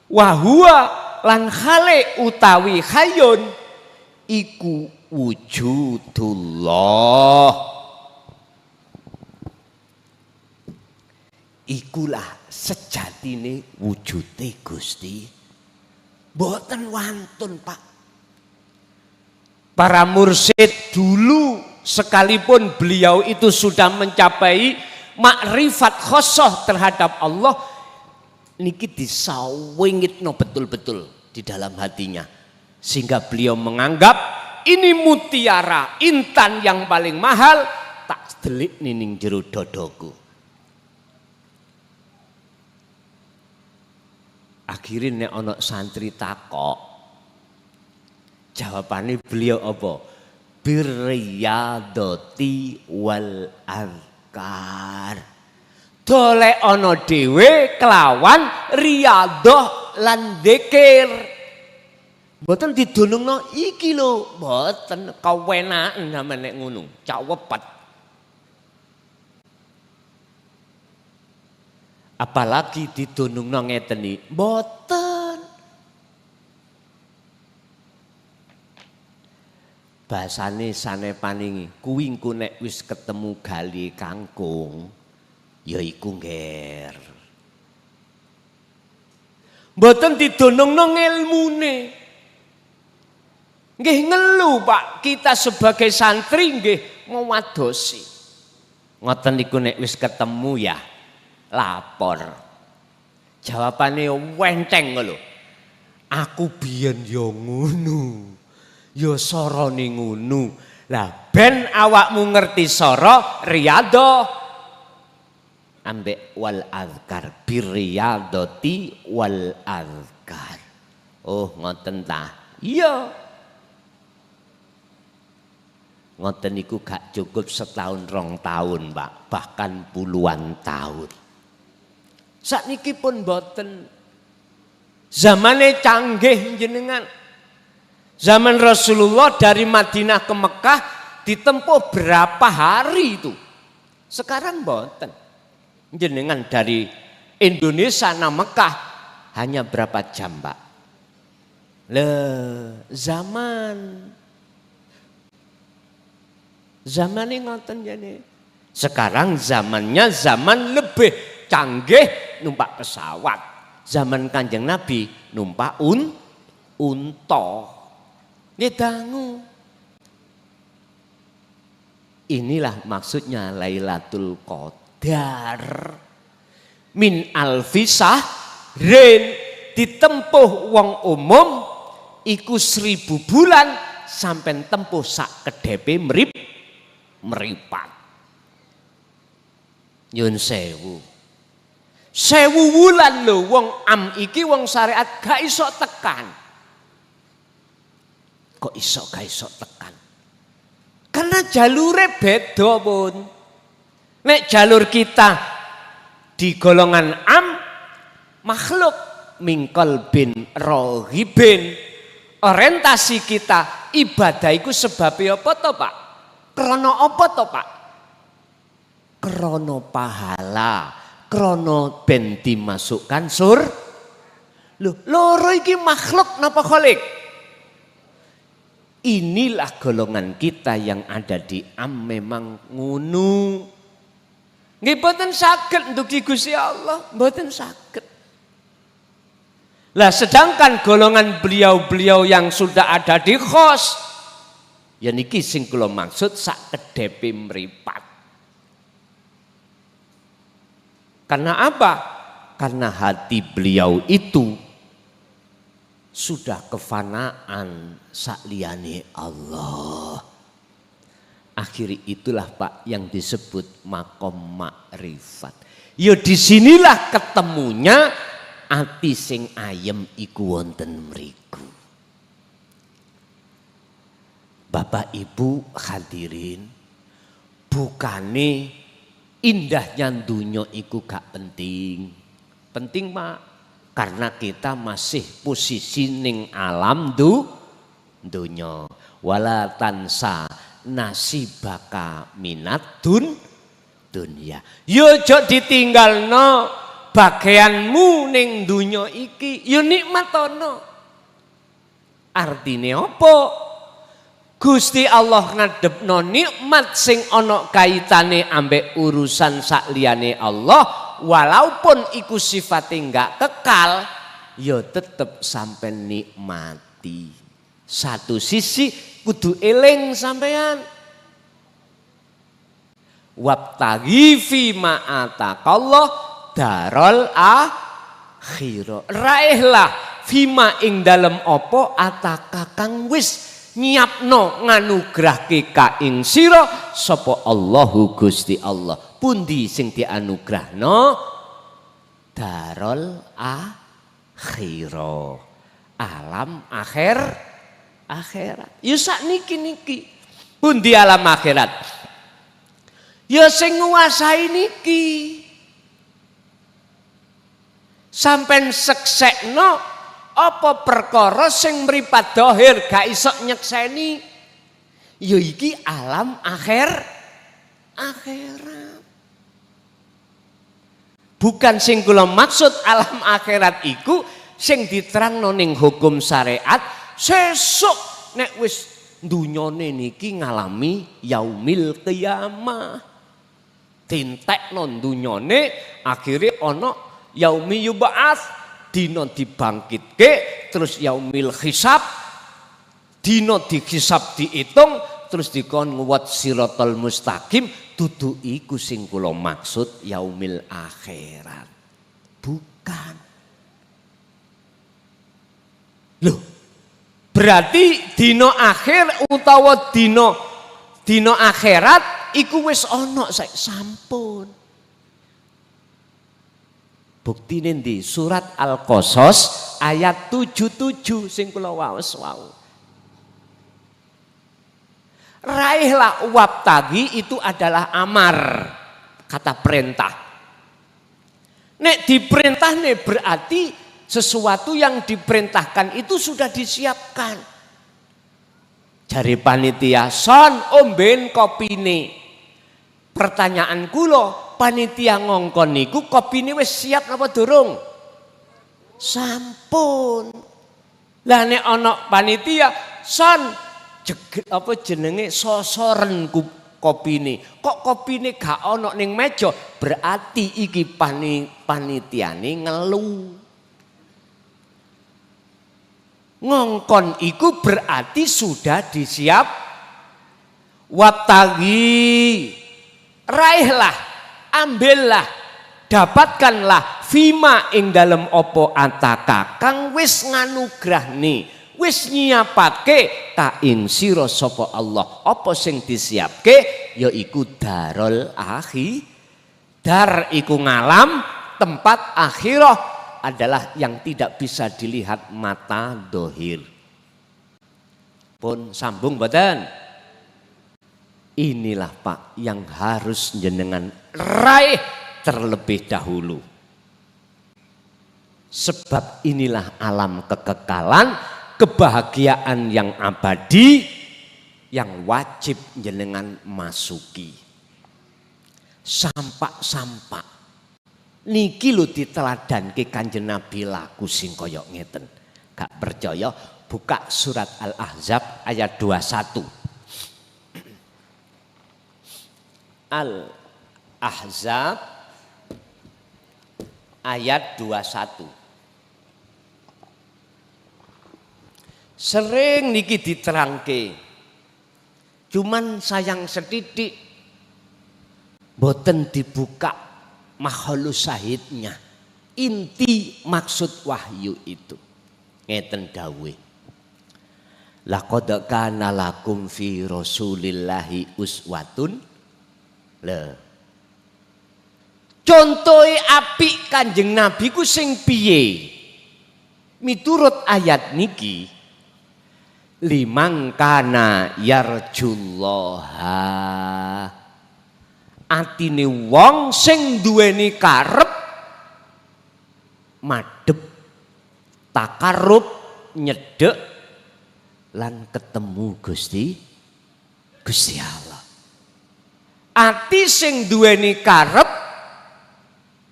wahua lan khale utawi hayun iku wujudullah. Ikulah sejatine wujude Gusti. Mboten wantun, Pak. Para mursyid dulu sekalipun beliau itu sudah mencapai makrifat khosoh terhadap Allah, niki disawingitno betul-betul di dalam hatinya. Sehingga beliau menganggap ini mutiara intan yang paling mahal, tak delik ning jero dodoku. Akhirnya nek ana santri takok, jawabannya beliau apa? Birriyadati wal azkar. Dolek ana dhewe kelawan riyadhah lan dzikir. Mboten didunungno iki lho, mboten kawenaken sampeyan nek ngono, cak wepet. Apalagi didunungno ngeten iki, mboten. Basane sane paningi, kuwi engko nek wis ketemu gali kangkung, ya iku ngger. Mboten didunungno ngilmune. Nggih ngelu Pak, kita sebagai santri nggih mawadosi. Ngoten niku nek wis ketemu ya lapor. Jawabane wenteng lho. Aku biyen ya ngono. Ya sarane ngono. Lah ben awakmu ngerti sara riyadhah ambek wal azkar birriyadati wal azkar. Oh ngoten ta. Iya. Ngoten niku gak cukup setahun 2 tahun, Pak, bahkan puluhan tahun. Sakniki pun boten. Zamane canggih jenengan. Zaman Rasulullah dari Madinah ke Mekah ditempuh berapa hari itu? Sekarang boten. Jenengan dari Indonesia ke Mekah hanya berapa jam, Pak? Zamannya ngoten jane. Sekarang zamannya zaman lebih canggih numpak pesawat. Zaman Kanjeng Nabi numpak unta. Ngedangu. Inilah maksudnya Lailatul Qadar. Min alfi sahrin, ditempuh wong umum iku 1000 bulan sampai tempuh sak kedepe meripat. Nyun sewu. 1000 wulan lho wong am iki wong syariat gak iso tekan. Kok iso gak iso tekan? Karena jalure beda pun. Nek jalur kita di golongan am makhluk mingkol bin rohibin. Orientasi kita ibadah iku sebabnya apa to, Pak? Krono apa to, Pak? Krono pahala, krono ben dimasukkan Loh, loro iki makhluk napa khalik? Inilah golongan kita yang ada di am memang ngunu. Nggih mboten saged ndugi Gusti Allah, mboten saged. Lah sedangkan golongan beliau-beliau yang sudah ada di khos, ya niki sing kula maksud sak kedepe mripat. Karena apa? Karena hati beliau itu sudah kefanaan sakliyane Allah. Akhiri itulah Pak yang disebut makom makrifat. Ya disinilah ketemunya ati sing ayem iku wonten mriku. Bapak Ibu hadirin, bukane Indahnya dunya iku gak penting. Penting Pak, karena kita masih posisi ning alam dunya. Wala tansa nasibaka minat dunya. Yo aja ditinggalno bagianmu ning dunya iki, yo nikmatono. Artine apa? Gusti Allah ngadepno nikmat sing ana kaitane ambek urusan sakliyane Allah, walaupun iku sifate enggak kekal, ya tetep sampean nikmati. Satu sisi kudu eling sampean. Wabtaghi fi ma ataqallah darul akhirah. Raihlah fima ing dalem apa ataka kang wis nyiapno nganugrahke ka ing sira sapa Allahu Gusti Allah. Pundi sing dianugrahno? Darul akhirah. Alam akhirat. Ya sakniki. Pundi alam akhirat? Ya sing nguasai niki. Sampeyan seksekno apa perkara sing mripat dohir gak iso nyekseni, ya iki alam akhirat. Bukan sing kula maksud alam akhirat iku sing diterangno ning hukum syariat sesuk nek wis dunyane niki ngalami yaumil qiyamah. Dintekno dunyane akhire ana yaumi yub'ats. Dino dibangkitke, terus yaumil hisab, dino dihisab diitung, terus dikon nguwat siratal mustaqim. Dudu iku sing kula maksud yaumil akhirat. Bukan. Loh, berarti dino akhir utawa dino akhirat iku wis ana sampun. Bukti di surat Al-Qasas ayat 77 sing kula waos wau. Raihlah wabtagi itu adalah amar, kata perintah. Nek diperintah nih berarti sesuatu yang diperintahkan itu sudah disiapkan. Jari panitia son omben kopine. Pertanyaan kula, panitia ngongkon niku kopine wis siap napa durung? Sampun. Lah nek ana panitia son jenenge sosoren kopine. Kok kopine gak ana ning meja? Berarti iki panitiane ngelu. Ngongkon iku berarti sudah disiap. Wabtagi, raihlah, ambillah, dapatkanlah fima ing dalem opo ataka kang wis nganugrahni, wis nyiapake ka ing sira sapa Allah. Apa sing disiapke yaiku darul dar iku ngalam, tempat akhirah adalah yang tidak bisa dilihat mata dohir. Pun sambung badan. Inilah Pak yang harus jenengan raih terlebih dahulu. Sebab inilah alam kekekalan, kebahagiaan yang abadi yang wajib jenengan masuki. Sampak niki lho diteladanke Kanjeng Nabi laku sing kaya ngeten. Gak percaya buka surat Al-Ahzab ayat 21. Al-Ahzab ayat 21. Sering niki diterangke. Cuman sayang setitik boten dibuka makhlus syahidnya. Inti maksud wahyu itu. Ngeten dawuh. Laqad kana lakum fi Rasulillahi uswatun. Lho. Contohe apik Kanjeng Nabi ku sing piye? Miturut ayat niki liman kana yarjullaha atine wong sing duweni karep madhep takarub nyedek lan ketemu Gusti Allah. Ati sing duweni karep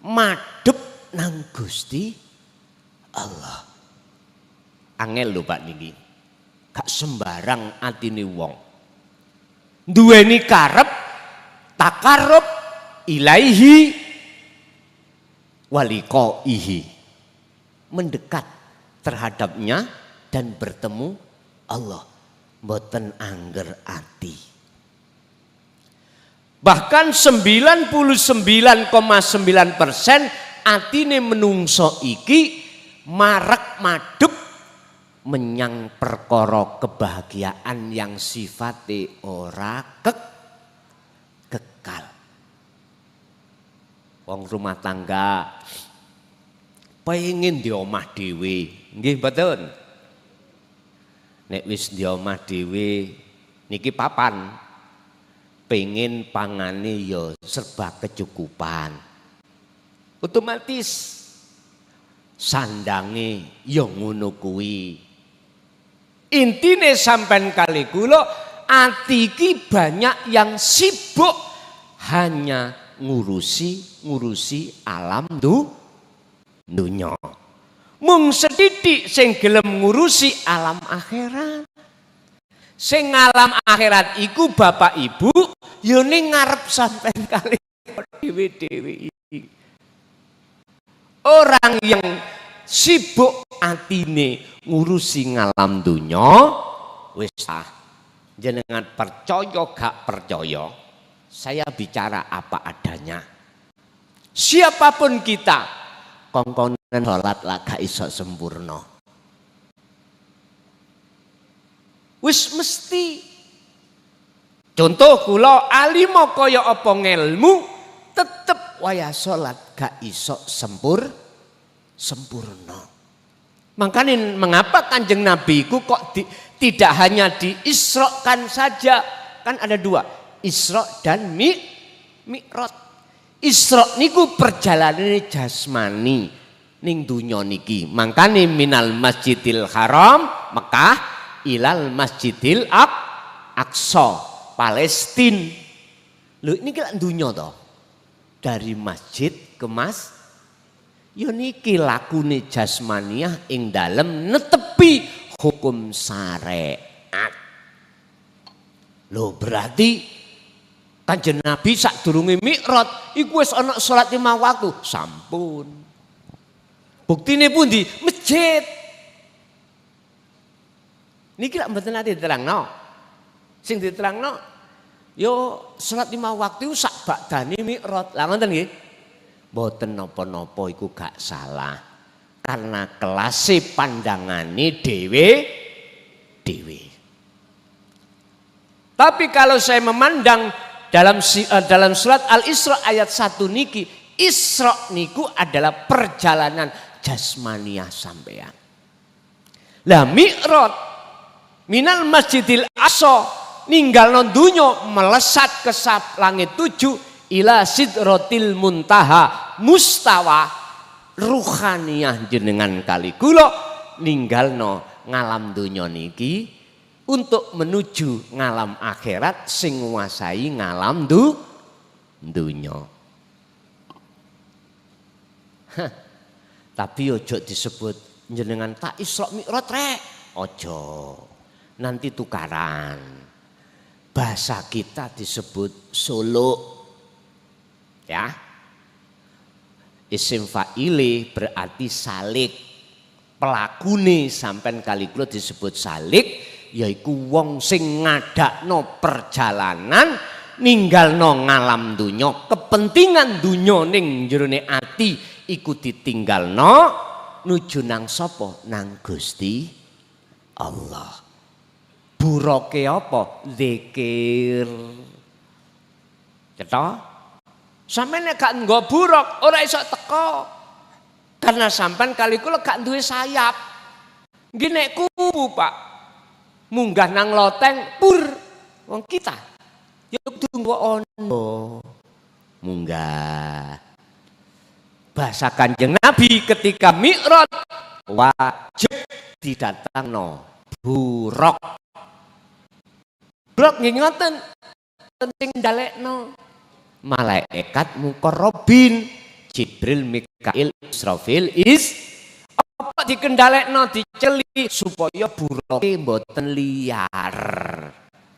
madhep nang Gusti Allah. Angel lho Pak niki. Gak sembarang atine wong. Duweni karep takarub ilaihi waliqaihi. Mendekat terhadapnya dan bertemu Allah. Mboten angger ati. Bahkan 99,9% atine menungso iki marek madhep menyang perkara kebahagiaan yang sifate ora kekal. Wong rumah tangga pengen di omah dhewe, nggih mboten? Nek wis di omah dhewe niki papan pengen pangane ya serba kecukupan. Otomatis sandange ya ngono kuwi. Intine sampean kali kula ati iki banyak yang sibuk hanya ngurusi alam dunya. Mung sedidik sing gelem ngurusi alam akhirat. Sing alam akhirat iku Bapak Ibu ya ning ngarep sampean kali dhewe-dhewe iki. Orang yang sibuk atine ngurusi ngalam dunya wis jenengan percaya gak percaya saya bicara apa adanya. Siapapun kita kongkonan salat lah gak iso sempurna. Wis mesti contoh kula alima kaya apa ngelmu tetep waya salat gak iso sempurna. Makanya mengapa Kanjeng Nabi ku kok tidak hanya diisrokan saja, kan ada dua, Isra dan Mi'raj. Isra niku perjalanan jasmani ning dunya niki. Makanya minal Masjidil Haram Mekah ilal Masjidil Aqsa Palestina. Lho niki lak dunya to. Dari masjid ke ya niki lakune jasmaniah ing dalem netepi hukum syariat. Lho berarti Kanjeng Nabi sadurunge Mi'raj iku wis ana salat 5 waktu, sampun. Buktine pundi? Masjid. Niki lak mboten ate diterangno. Sing diterangno yo salat 5 waktu sak bakdane Mi'raj. Lah ngoten nggih. Mboten napa-napa iku gak salah. Karena kelase pandangane dhewe. Tapi kalau saya memandang dalam surat Al-Isra ayat 1 niki, Isra niku adalah perjalanan jasmaniah sampean. Lah Mi'raj minal Masjidil Aqsa ninggalno donya melesat ke langit 7 ila sidratil muntaha mustawa ruhaniyah jenengan kali kula ninggalno ngalam donya niki untuk menuju ngalam akhirat sing nguasai ngalam dunya. Tapi ojo disebut jenengan tak Isra Mi'raj rek. Ojo. Nanti tukaran. Bahasa kita disebut suluk. Ya. Isim fa'ile berarti salik. Pelakune sampean kali kula disebut salik yaiku wong sing ngadakno perjalanan ninggalno ngalam dunya, kepentingan dunya ning jerone ati iku ditinggalno nuju nang sapa? Nang Gusti Allah. Buroke apa? Zikir. Cetha? Sampeyan nek gak nggo buruk ora iso teko. Karena sampean kali kula gak duwe sayap. Nggih nek kubu, Pak. Munggah nang loteng pur wong kita. Ya kudu nggo ono. munggah. Bahasa Kanjeng Nabi ketika Mi'raj wajib didatangno buruk. Buruk nggih ngoten sing ndalekno malaikat muqarrabin Jibril, Mikail, Israfil apa dikendalekno diceli supaya buroke mboten liar.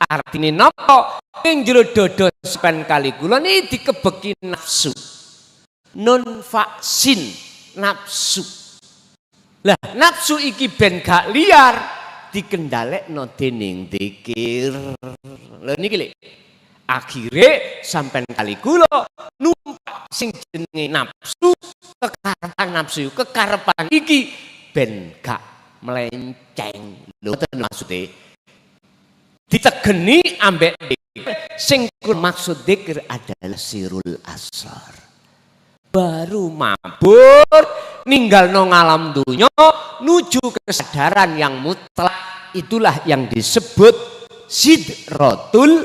Artine napa? Ing jero dada sampean kali kula niki dikebeki nafsu. Non vaksin nafsu. Lah nafsu iki ben gak liar dikendalekno dening dzikir. Lha niki lho. Akhire sampean kali kula numpak sing jenenge nafsu, kekarepan iki ben gak melenceng. Lho ten maksude ditegeni ambek sing maksud dzikir adalah sirul asrar. Baru mabur ninggal nang alam dunya nuju kesadaran yang mutlak, itulah yang disebut sidratul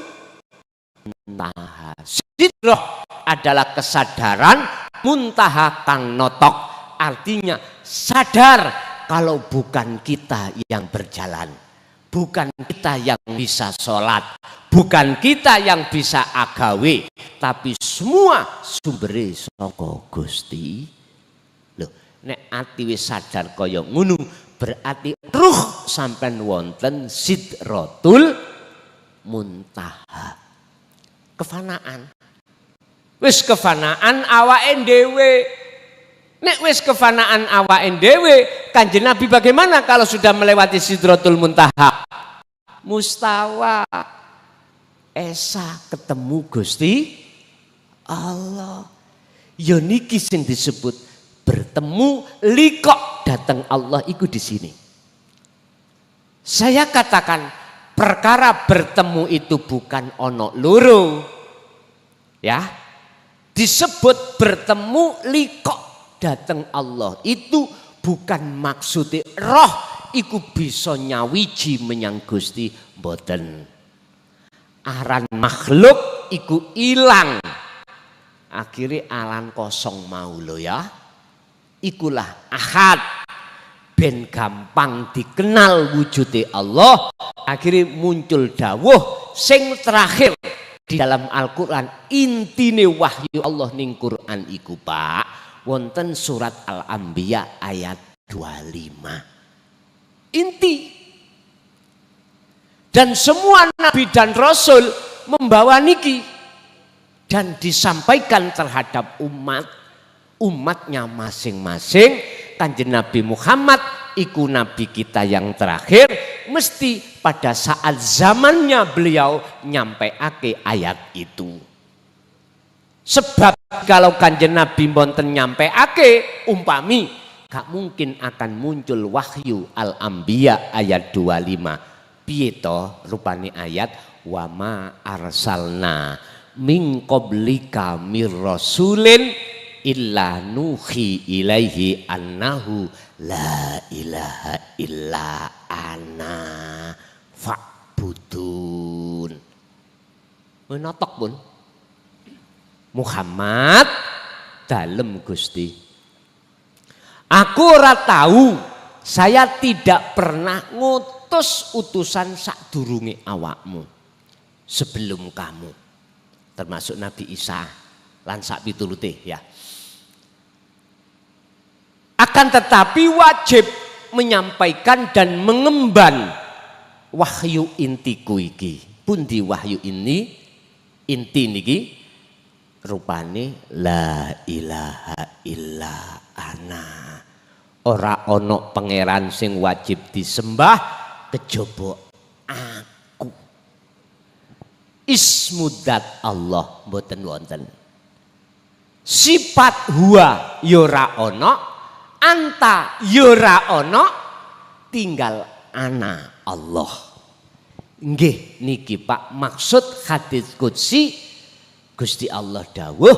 muntaha. Sidrah adalah kesadaran, muntaha kang notok, artinya sadar kalau bukan kita yang berjalan, bukan kita yang bisa sholat, bukan kita yang bisa agawe, tapi semua sumbere saka Gusti. Loh, nek ati wis sadar kaya ngono berarti ruh sampean wonten sidratul muntaha. Kefanaan. Wis kefanaan awake dhewe. Nek wis kefanaan awake dhewe, Kanjeng Nabi bagaimana kalau sudah melewati sidratul muntaha? Mustawa esa ketemu Gusti Allah. Ya niki sing disebut bertemu liqo datang Allah iku di sini. Saya katakan perkara bertemu itu bukan ono loro. Ya. Disebut bertemu liqo datang Allah itu bukan maksudnya roh iku bisa nyawiji menyang Gusti mboten. Aran makhluk iku ilang. Akhirnya alam kosong mau lo ya. Ikulah ahad. Ben gampang dikenal wujudnya Allah. Akhirnya muncul dawuh sing terakhir di dalam Al-Quran. Intine wahyu Allah ning Quran iku Pak. Wonten surat Al-Anbiya ayat 25. Inti. Dan semua nabi dan rasul membawa niki. Dan disampaikan terhadap umatnya masing-masing. Kanjeng Nabi Muhammad iku nabi kita yang terakhir, mesti pada saat zamannya beliau nyampeake ayat itu. Sebab kalau Kanjeng Nabi mboten nyampeake umpami gak mungkin akan muncul wahyu Al-Anbiya ayat 25. Piye to rupane ayat wa ma arsalna min qablika mir rasulin illa nuhi ilaihi annahu la ilaha illa ana fa'budun. Menotok pun Muhammad dalem Gusti. Aku ora tahu, saya tidak pernah ngutus utusan sadurunge awakmu sebelum kamu, termasuk Nabi Isa lan sak pitulute ya. Akan tetapi wajib menyampaikan dan mengemban wahyu intiku iki. Pundi wahyu ini? Inti niki rupane la ilaha illa ana. Ora ono pangeran sing wajib disembah kejaba aku. Ismudat Allah mboten wonten. Sifat huwa ya ora ono, anta yora ono, tinggal ana Allah. Nggih niki Pak maksud hadits qudsi. Gusti Allah dawuh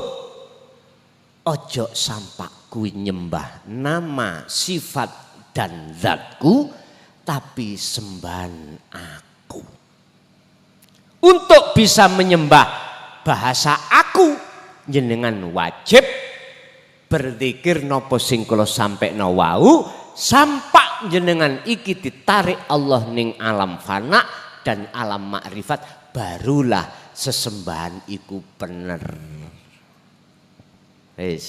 ojo sampak kuwi nyembah nama sifat dan zatku, tapi sembahan aku. Untuk bisa menyembah bahasa aku jenengan wajib berzikir napa sing kula sampekno wau sampak jenengan iki ditarik Allah ning alam fana dan alam makrifat, barulah sesembahan iku bener. Wis.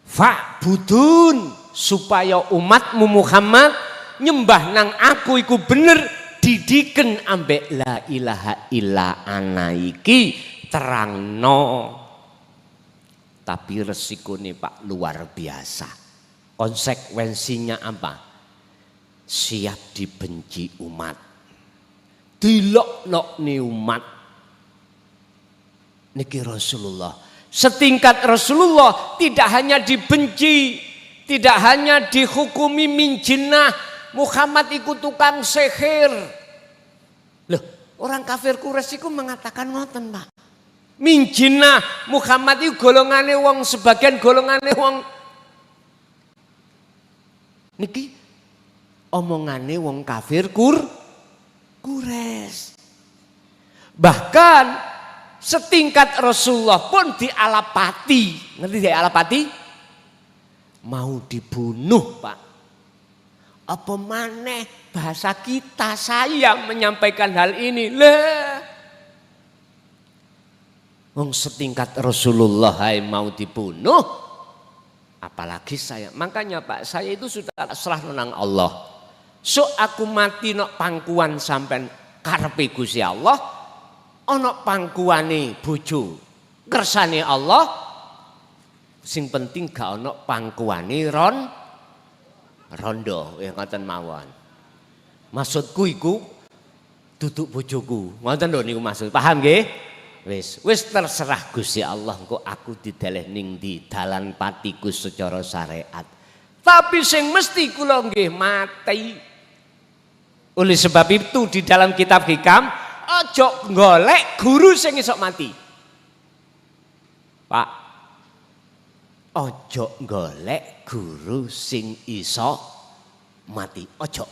Fa'budun, supaya umatmu Muhammad nyembah nang aku iku bener, didiken ambek la ilaha illa ana iki terangno. Tapi resikonya Pak luar biasa. Konsekuensinya apa? Siap dibenci umat. Dilok-lok nih umat. Niki Rasulullah. Setingkat Rasulullah tidak hanya dibenci, tidak hanya dihukumi minjinah, Muhammad ikut tukang sihir. Loh, orang kafir Quraisy itu mengatakan ngoten, Pak. Minjinah Muhammad itu golongane wong, sebagian golongane wong niki omongane wong kafir Quraisy. Bahkan setingkat Rasulullah pun dialapati. Ngerti dialapati? Mau dibunuh, Pak. Apa maneh bahasa kita, saya menyampaikan hal ini. Lah, wong setingkat Rasulullah mau dibunuh, apalagi saya. Makanya Pak, saya itu sudah serah nang Allah. So aku mati nok pangkuan sampean karepe Gusti Allah, ana pangkuane bojo kersane Allah, sing penting gak ana pangkuane rondo ya ngoten mawon. Maksudku iku duduk bojoku. Ngoten lho niku maksud. Paham nggih? Wis terserah Gusti Allah, engko aku dideleh ning ndi dalan patiku secara syariat. Tapi sing mesti kula nggih mati. Oleh sebab itu di dalam kitab Hikam, ojo golek guru sing isok mati. Pak, ojo golek guru sing isok mati. Ojo.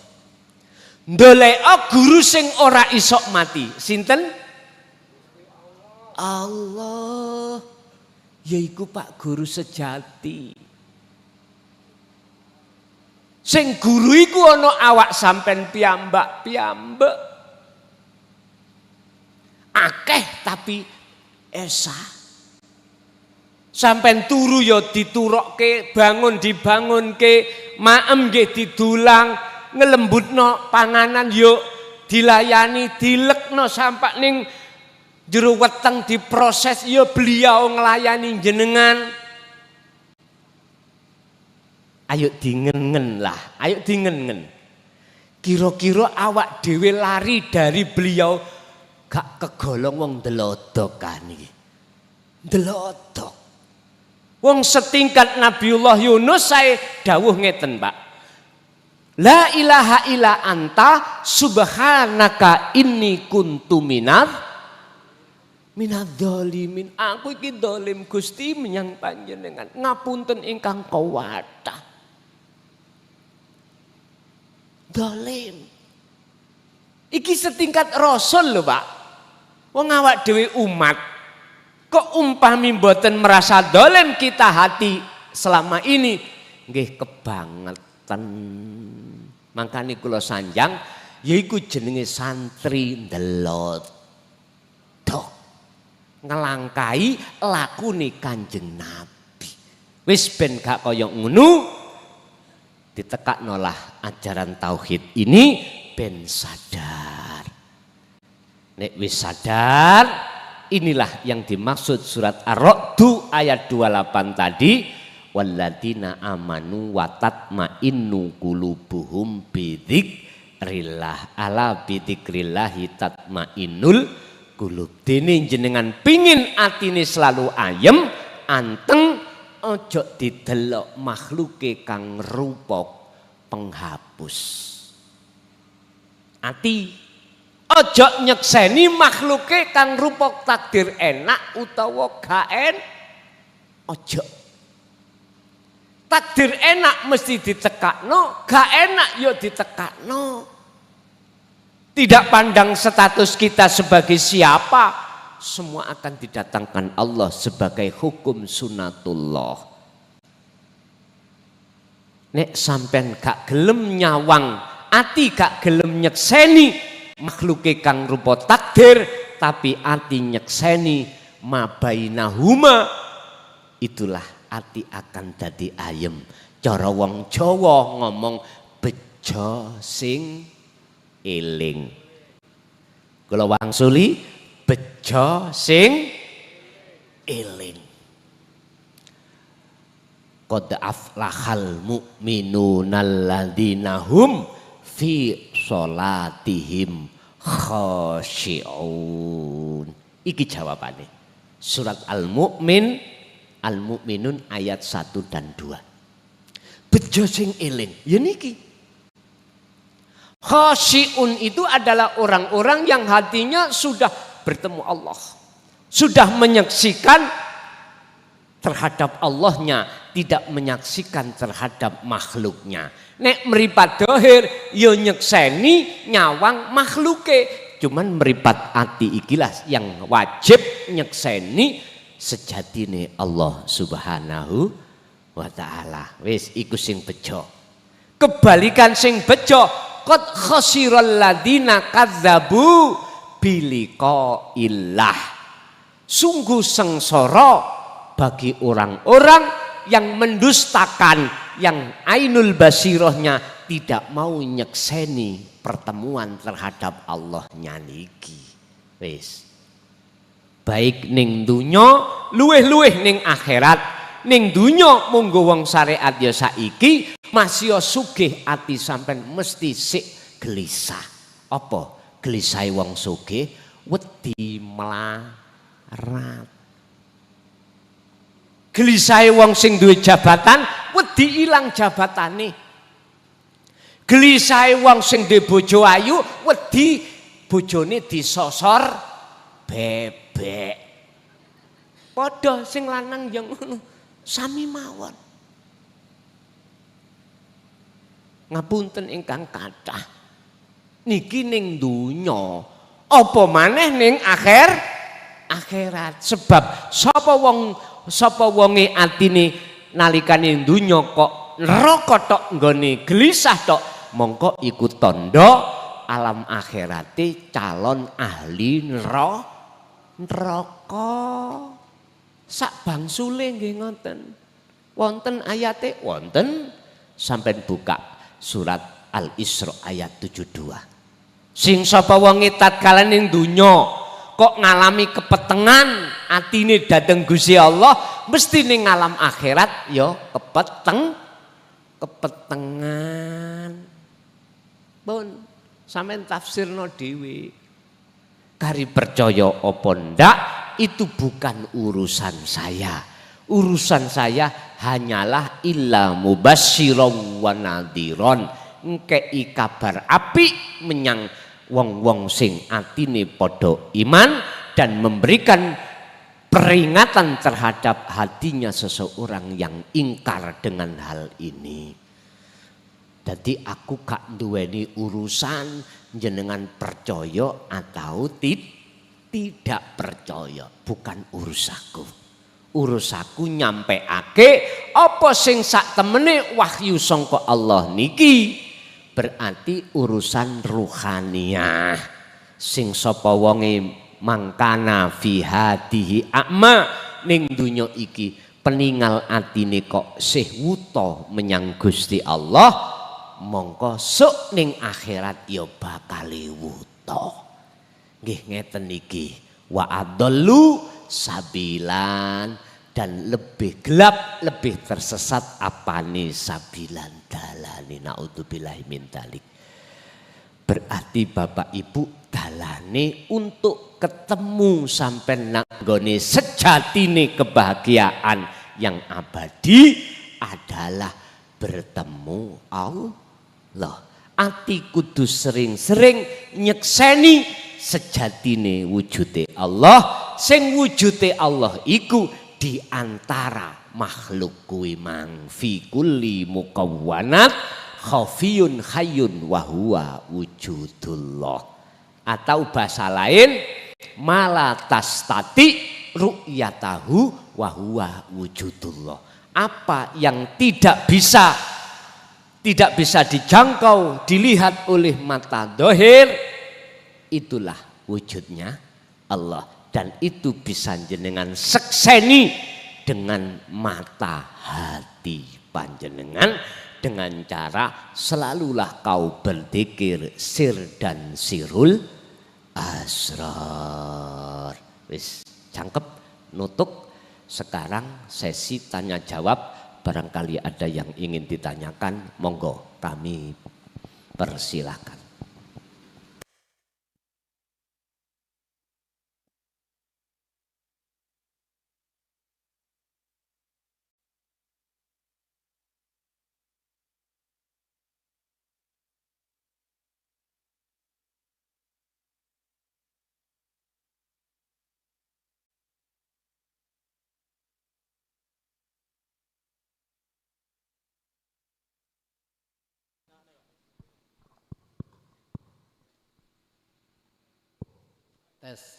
Ndolek guru sing ora isok mati. Sinten? Allah. Yaiku Pak guru sejati. Sing guru iku ana awak sampean piyambak. Akeh tapi esa. Sampean turu ya diturokke, bangun dibangunke, maem nggih didulang, ngelembutno panganan yo dilayani, dilekno sampak ning jero weteng diproses yo beliau nglayani jenengan. Ayo dingengen lah, ayo dingengen. Kira-kira awak dhewe lari dari beliau gak kegolong wong ndelodok kan iki. Ndelodok. Wong setingkat Nabiullah Yunus saya dawuh ngeten, Pak. La ilaha illa anta subhanaka inni kuntu minadz-dzalimin. Aku iki zalim Gusti menyang panjenengan. Ngapunten ingkang kawathah. Zalim. Iki setingkat Rasul lho, Pak. Wong awak dhewe umat kok umpami mboten merasa zalim kita hati selama ini nggih kebangetan. Makane kula sanjang yaiku jenenge santri ndelodok. Ngelangkai lakune Kanjeng Nabi. Wis ben gak kaya ngono. Ditekakno lah ajaran tauhid ini ben sadar. Nek wis sadar, inilah yang dimaksud surat Ar-Ra'd ayat 28 tadi, walladzina amanu wa tatma'innu qulubuhum bidzikrillah, ala bidzikrillahi tatma'innul qulub. Dene jenengan pingin atine selalu ayem, anteng, ojo didelok makhluke kang rupa penghapus. Ati ojo nyekseni makhluke kang rupa takdir enak utawa gak ojo. Takdir enak mesti ditekakno, gak enak yo ditekakno. Tidak pandang status kita sebagai siapa, semua akan didatangkan Allah sebagai hukum sunatullah. Nek sampean gak gelem nyawang ati, gak gelem nyekseni makhluke kang rupa takdir, tapi ati nyekseni mabainahuma, itulah ati akan dadi ayem. Cara wong Jawa ngomong bejo sing eling. Kula wangsuli bejo sing eling. Qad aflahal mu'minuna alladzina hum fi sholatihim khashi'un. Iki jawabane. Surat Al-Mu'min, Al-Mu'minun ayat 1 dan 2. Bejo sing eling, ya niki. Khashi'un itu adalah orang-orang yang hatinya sudah bertemu Allah. Sudah menyaksikan terhadap Allahnya, tidak menyaksikan terhadap makhluknya. Nek meripat dohir, yo nyekseni nyawang makhluke. Cuman meripat ati ikilah yang wajib nyekseni sejatine Allah subhanahu wa ta'ala. Wis iku sing bejo. Kebalikan sing bejo, qad khasiral ladina kadzabu biliqaillah. Sungguh sengsara bagi orang-orang yang mendustakan, yang ainul basirohnya tidak mau nyekseni pertemuan terhadap Allahnya niki. Wis. Baik ning dunya, luweh-luweh ning akhirat. Ning dunya monggo wong syariat ya saiki masih sugih ati sampean mesti sik gelisah. Apa gelisahe wong sugih? Wedi melarat. Gelisahe wong sing duwe jabatan wedi ilang jabatane. Gelisahe wong sing duwe bojo ayu wedi bojone disosor bebek. Padha sing lanang yang ngono sami mawon. Ngapunten ingkang kathah. Niki ning donya, apa maneh ning akhirat. Sebab sapa wonge atine nalikane donya kok neraka tok nggone gelisah tok, mongko iku tandha alam akhirate calon ahli neraka. Sak bangsule nggih ngoten. Wonten ayate wonten, sampean buka surat Al-Isra ayat 72. Sing sapa wonge tatkala ning donya kok ngalami kepetengan atine dhateng Gusti Allah, mesti ning alam akhirat ya kepetengan. Pun sampean tafsirno dhewe. Kari percaya apa ndak itu bukan urusan saya. Urusan saya hanyalah illa mubasyiran wa nadhiran, ngkei kabar apik menyang wong-wong sing atine padha iman dan memberikan peringatan terhadap hatinya seseorang yang ingkar dengan hal ini. Jadi aku gak duweni urusan jenengan percaya atau tidak percaya, bukan urusaku. Urusaku nyampeake apa sing sak temene wahyu sangka Allah niki. Berarti urusan ruhaniyah. Sing sapa wonge mangkana fi hadihi a'ma, ning donya iki peningal atine kok sih wuta menyang Gusti Allah, mongko sok ning akhirat ya bakal wuta. Nggih ngeten iki. Wa adallu sabilan, dan lebih gelap, lebih tersesat apane sabilan dalane, naudzubillahi min dzalik. Berarti Bapak Ibu dalane untuk ketemu sampai nanggone sejatine kebahagiaan yang abadi adalah bertemu Allah. Ati kudu sering-sering nyekseni sejatine wujude Allah. Sing wujude Allah iku di antara makhluk kuwi mang fi kulli mukawwanat khafiyun hayyun wa huwa wujudullah. Atau bahasa lain, mala tastati ru'yatahu wa huwa wujudullah. Apa yang tidak bisa dijangkau, dilihat oleh mata dohir, itulah wujudnya Allah. Dan itu bisa jenengan sekseni dengan mata hati panjenengan, dengan cara selalulah kau berzikir sir dan sirul asrar. Wis cangkep, nutuk. Sekarang sesi tanya jawab, barangkali ada yang ingin ditanyakan, monggo kami persilakan.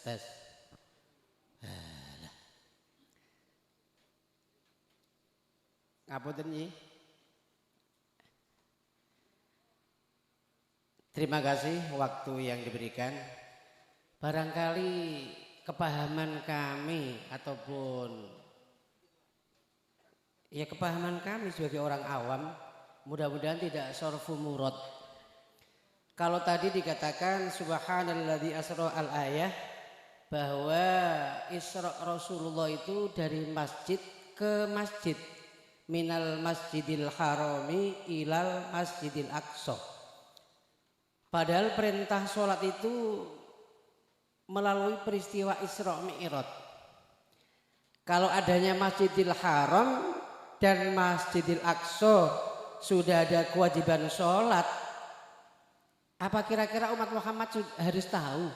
Tes. Ngapunten nyi. Terima kasih waktu yang diberikan. Barangkali kepahaman kami ataupun kepahaman kami sebagai orang awam mudah-mudahan tidak sorfu murad. Kalau tadi dikatakan subhanalladzi asra al-ayah, bahwa Isra Rasulullah itu dari masjid ke masjid, minal masjidil harami ilal masjidil aqsa. Padahal perintah sholat itu melalui peristiwa Isra Mi'raj. Kalau adanya Masjidil Haram dan Masjidil Aqsa sudah ada kewajiban sholat, apa kira-kira umat Muhammad harus tahu?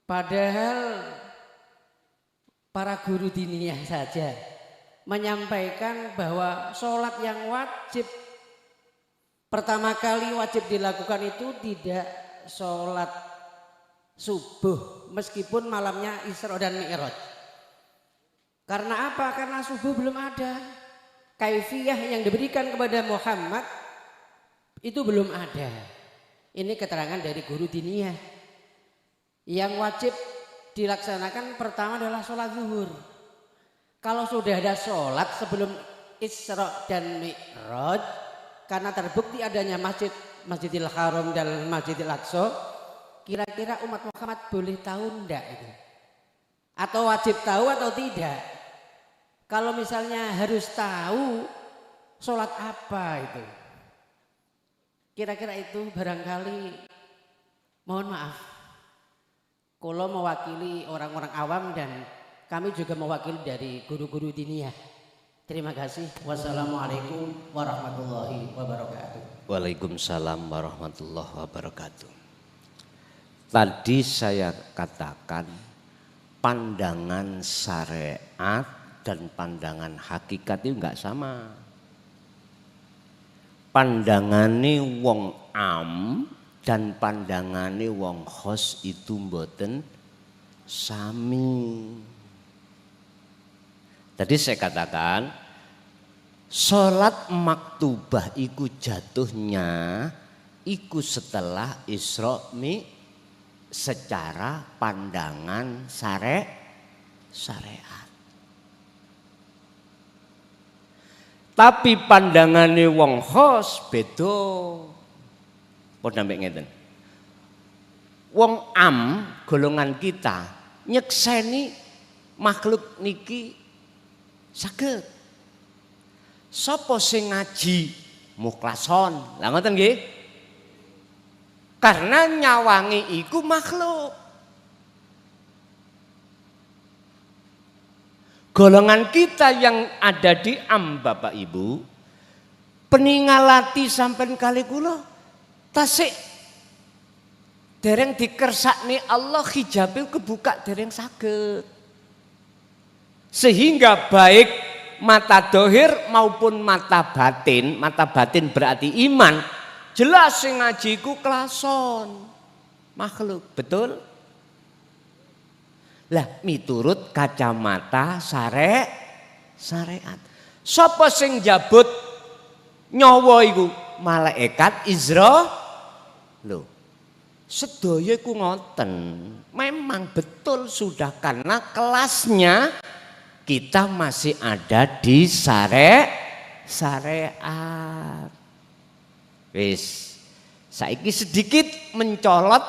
Padahal para guru diniyah saja menyampaikan bahwa sholat yang wajib, pertama kali wajib dilakukan itu tidak sholat subuh meskipun malamnya Isra dan Mi'raj. Karena apa? Karena subuh belum ada. Kaifiyah yang diberikan kepada Muhammad itu belum ada. Ini keterangan dari guru diniyah. Yang wajib dilaksanakan pertama adalah sholat zuhur. Kalau sudah ada sholat sebelum Isra dan Mi'raj, karena terbukti adanya Masjidil Haram dan Masjidil Aqsa, kira-kira umat Muhammad boleh tahu enggak itu? Atau wajib tahu atau tidak? Kalau misalnya harus tahu, sholat apa itu? Kira-kira itu barangkali, mohon maaf, kalau mewakili orang-orang awam dan kami juga mewakili dari guru-guru diniyah. Terima kasih. Wassalamualaikum warahmatullahi wabarakatuh. Waalaikumsalam warahmatullahi wabarakatuh. Tadi saya katakan pandangan syariat dan pandangan hakikat itu enggak sama. Pandangane wong am dan pandangane wong khos itu mboten sami. Tadi saya katakan sholat maktubah iku jatuhnya iku setelah Isra secara pandangan syariat. Tapi pandangane wong khos beda. Padha mbek ngeten. Wong am golongan kita nyekseni makhluk niki saged. Sapa sing ngaji mukhlason? Lah ngoten nggih. Karena nyawangi iku makhluk. Golongan kita yang ada di am Bapak Ibu, peningalati sampean kali kula tasik dereng dikersakne Allah hijabe kebuka dereng saged. Sehingga baik mata dohir maupun mata batin berarti iman, jelas sing ngaji ku klason. makhluk, betul? Lah miturut kacamata syariat. Sapa sing njabut nyawa iku? Malaikat Izra. Loh, sedaya iku ngoten. Memang betul sudah karena kelasnya kita masih ada di syariat. Wis, saiki sedikit mencolot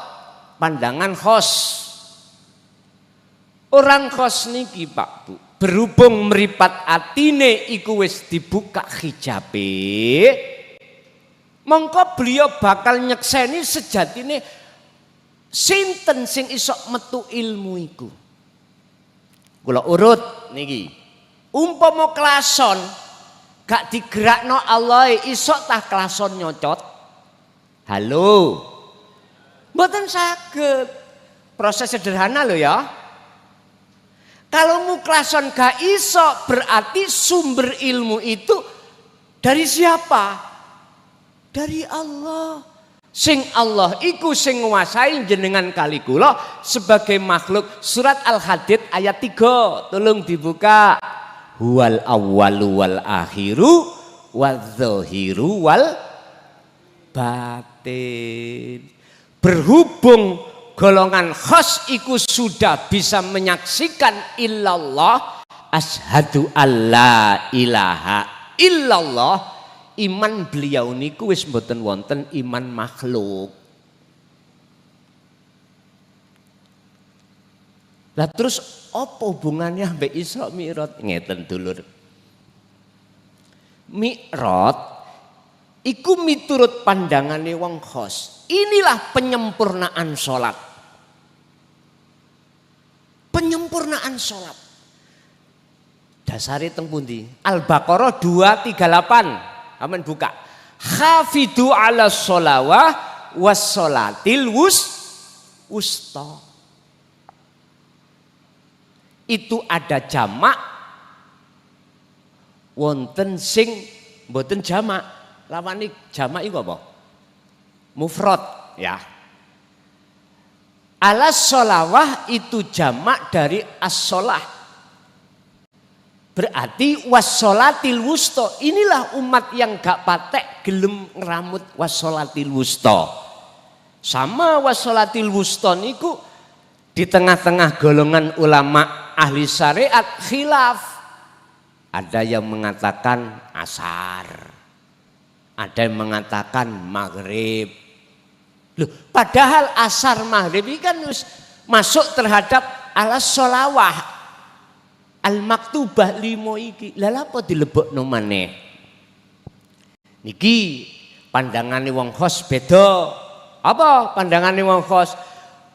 pandangan khos. Orang khos niki Pak Bu, berhubung meripat atine iku wis dibuka hijabe, mongko beliau bakal nyekseni sejatine sinten sing iso metu ilmu iku. Kula urut niki. Umpama klason gak digerakno Allah iso tah klason nyocot. Halo. Mboten saged. Proses sederhana lho ya. Kalau muklason gak iso berarti sumber ilmu itu dari siapa? Dari Allah. Sing Allah iku sing nguasai jenengan kali kula sebagai makhluk. Surat Al-Hadid ayat 3. Tolong dibuka. Huwal awwalu wal akhiru wadzahiru wal batin. Berhubung golongan khas iku sudah bisa menyaksikan illallah, asyhadu alla ilaha illallah. Iman beliau niku wis mboten wonten iman makhluk. Lah terus apa hubungannya mbek Isra Mi'raj? Ngeten dulur. Mi'raj iku miturut pandangane wong khos. Inilah penyempurnaan sholat. Penyempurnaan sholat. Dasari teng pundi? Al-Baqarah 238. Aman buka. Hafidu ala sholawah was sholatil wusta. Itu ada jamak wonten sing mboten jamak. Lawane jamak iku apa? Mufrad ya. Ala sholawah itu jamak dari as-sholah. Berarti wassolatil wusta. Inilah umat yang gak patek gelem ngeramut wassolatil wusta. Sama wassolatil wusta niku di tengah-tengah golongan ulama ahli syariat khilaf. Ada yang mengatakan asar. Ada yang mengatakan maghrib. Loh, padahal asar maghrib ini kan masuk terhadap alas sholawah. Al-maktubah limo iki. Lha apa dilebokno maneh? Niki pandangane wong khos beda. Apa pandangane wong khos?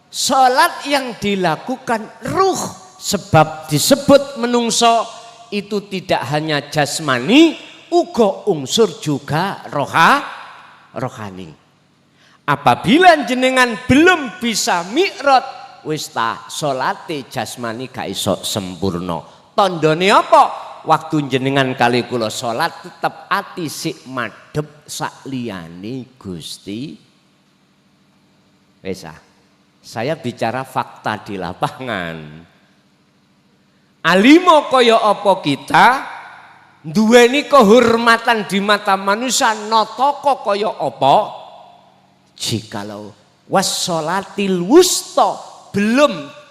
Salat yang dilakukan ruh, sebab disebut menungso itu tidak hanya jasmani, uga unsur juga rohani. Apabila jenengan belum bisa mi'raj, wis ta salate jasmani gak iso sempurna. Tandane apa? Waktu jenengan kali kula salat tetep ati sik madhep sak liyane Gusti. Wis saya bicara fakta di lapangan. Alimo kaya apa kita duweni kehormatan di mata manusia, nataka kaya apa? Jikalau wassolatil wusta belum